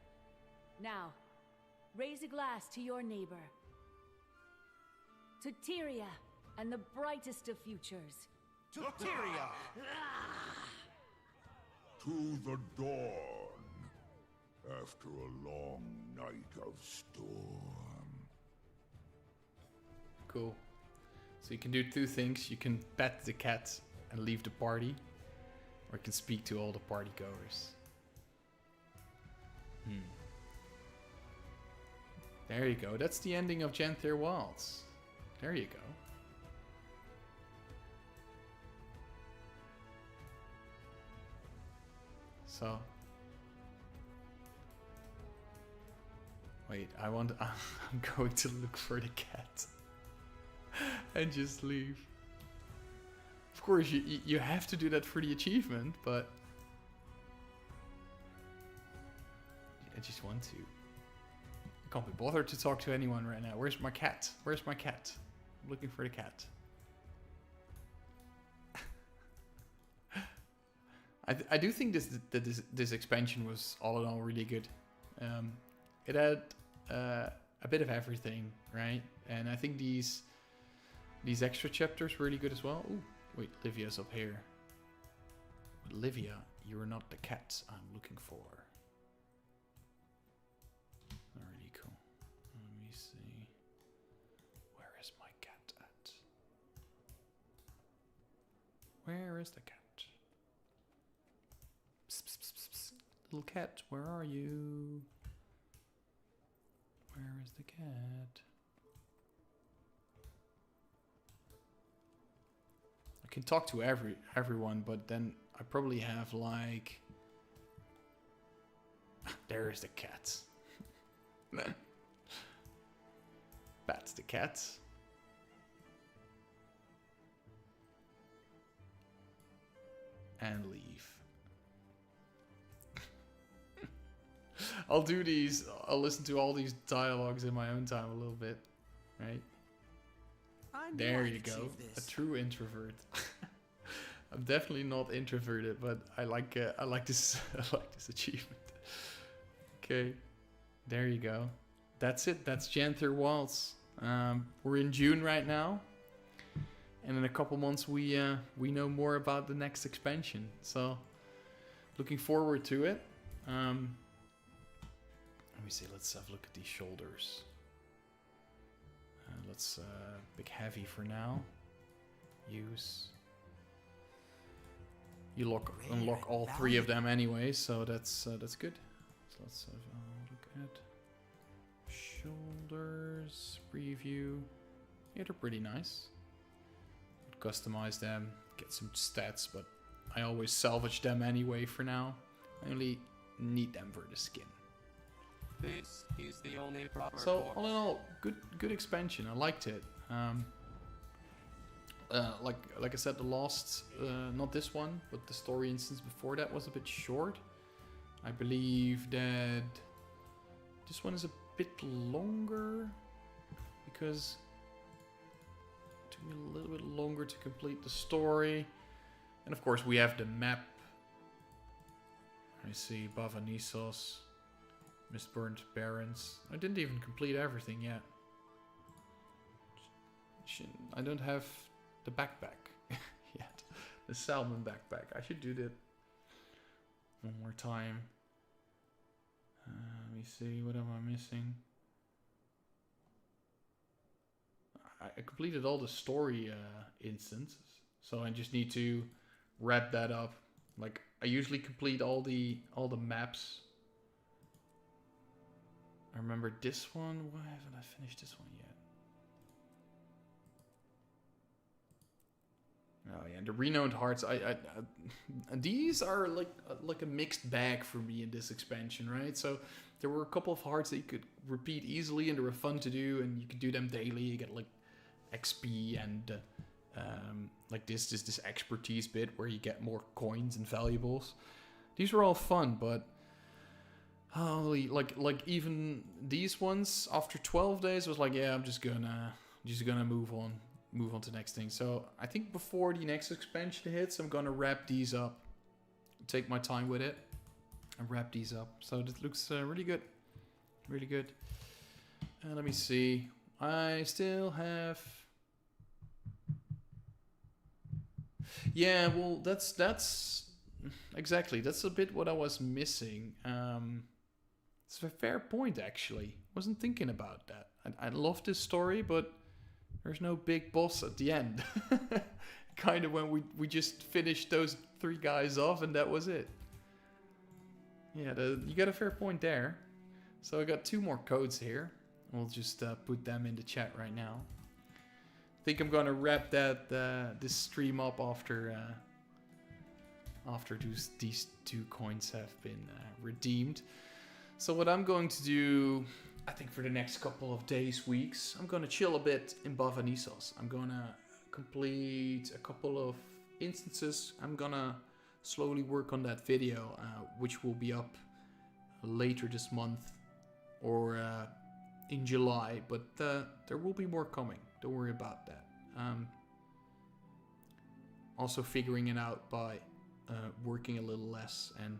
Now, raise a glass to your neighbor. To Tyria and the brightest of futures. To Tyria! To the dawn, after a long night of storm. Cool. So you can do two things. You can pet the cat and leave the party. Or you can speak to all the party goers. There you go. That's the ending of Janthir Wilds. There you go. So. Wait, I'm going to look for the cat. And just leave. Of course, you have to do that for the achievement, but I just want to. I can't be bothered to talk to anyone right now. Where's my cat? Where's my cat? I'm looking for the cat. I do think this expansion was all in all really good. It had a bit of everything, right? And I think these extra chapters were really good as well. Ooh, wait, Livia's up here. But Livia, you are not the cat I'm looking for. Really cool. Let me see. Where is my cat at? Where is the cat? Psst, psst, psst, psst. Little cat, where are you? Where is the cat? I can talk to everyone, but then I probably have like... There is the cat. That's the cat. And leave. I'll do these. I'll listen to all these dialogues in my own time a little bit, right? There you go. A true introvert. I'm definitely not introverted, but I like this. I like this achievement. Okay, there you go. That's it. That's Janthir Wilds. We're in June right now, and in a couple months we know more about the next expansion. So, looking forward to it. Let me see. Let's have a look at these shoulders. Let's big heavy for now. Use. You unlock all three of them anyway, so that's good. So let's have a look at shoulders preview. Yeah, they're pretty nice. Customize them, get some stats, but I always salvage them anyway for now. I only need them for the skin. This is the only proper So course. all in all, good expansion. I liked it. Like I said, the last, not this one, but the story instance before that was a bit short. I believe that this one is a bit longer because it took me a little bit longer to complete the story. And of course, we have the map. I see Bava Nisos. Mistburnt Barrens. I didn't even complete everything yet. I don't have the backpack yet. The salmon backpack. I should do that one more time. Let me see. What am I missing? I completed all the story instances. So I just need to wrap that up. Like I usually complete all the maps I remember this one. Why haven't I finished this one yet? Oh yeah, the renowned hearts. These are like a mixed bag for me in this expansion, right? So there were a couple of hearts that you could repeat easily, and they were fun to do, and you could do them daily. You get like XP and like this expertise bit where you get more coins and valuables. These were all fun, but holy, like even these ones after 12 days was like, yeah, I'm just gonna move on to the next thing. So I think before the next expansion hits, I'm gonna wrap these up, take my time with it, and wrap these up. So this looks really good, really good. Let me see. I still have. Yeah, well, that's exactly. That's a bit what I was missing. It's a fair point, actually. Wasn't thinking about that. I love this story, but there's no big boss at the end. Kind of when we just finished those 3 guys off, and that was it. Yeah, you got a fair point there. So I got 2 more codes here. We'll just put them in the chat right now. I think I'm gonna wrap this stream up after these 2 coins have been redeemed. So what I'm going to do, I think for the next couple of days, weeks, I'm gonna chill a bit in Bava Nisos. I'm gonna complete a couple of instances. I'm gonna slowly work on that video, which will be up later this month or in July, but there will be more coming. Don't worry about that. Also figuring it out by working a little less and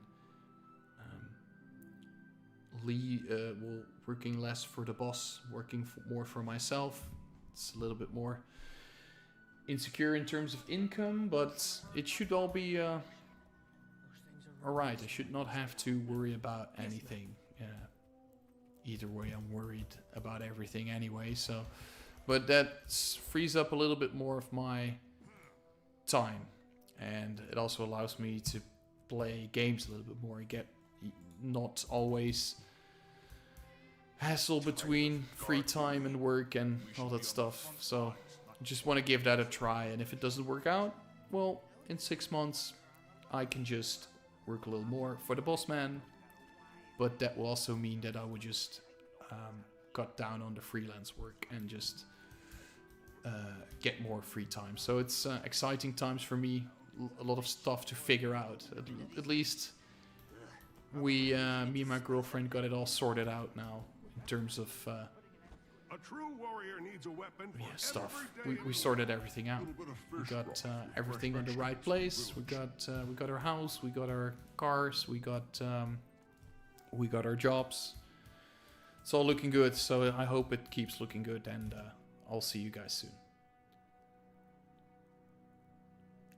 working less for the boss, working more for myself. It's a little bit more insecure in terms of income, but it should all be alright. I should not have to worry about anything. Either way, I'm worried about everything anyway, so... But that frees up a little bit more of my time. And it also allows me to play games a little bit more. You get not always hassle between free time and work and all that stuff. So I just want to give that a try. And if it doesn't work out, well, in 6 months, I can just work a little more for the boss man. But that will also mean that I would just cut down on the freelance work and just get more free time. So it's exciting times for me. A lot of stuff to figure out. At least me and my girlfriend got it all sorted out now in terms of a true warrior needs a weapon for stuff. We sorted everything out. We got everything in the right place. We got our house. We got our cars. We got our jobs. It's all looking good. So I hope it keeps looking good, and I'll see you guys soon.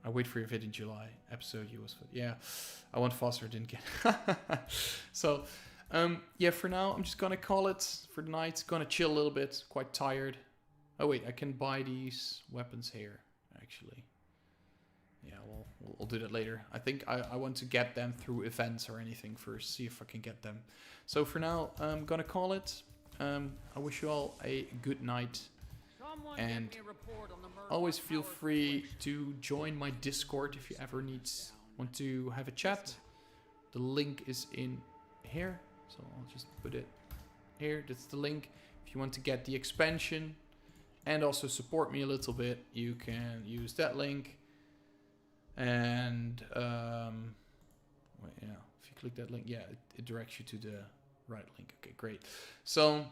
I wait for your vid in July. Episode you was... Yeah, I went faster, didn't get... So, yeah, for now, I'm just gonna call it for the night. Gonna chill a little bit. Quite tired. Oh, wait, I can buy these weapons here, actually. Yeah, well, we'll do that later. I think I want to get them through events or anything first. See if I can get them. So, for now, I'm gonna call it. I wish you all a good night. And always feel free to join my Discord if you ever want to have a chat. The link is in here, so I'll just put it here. That's the link. If you want to get the expansion and also support me a little bit, you can use that link. And yeah, if you click that link, yeah, it directs you to the right link. Okay, great. So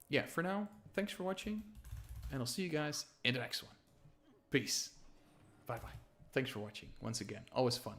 yeah, for now, thanks for watching. And I'll see you guys in the next one. Peace. Bye-bye. Thanks for watching once again. Always fun.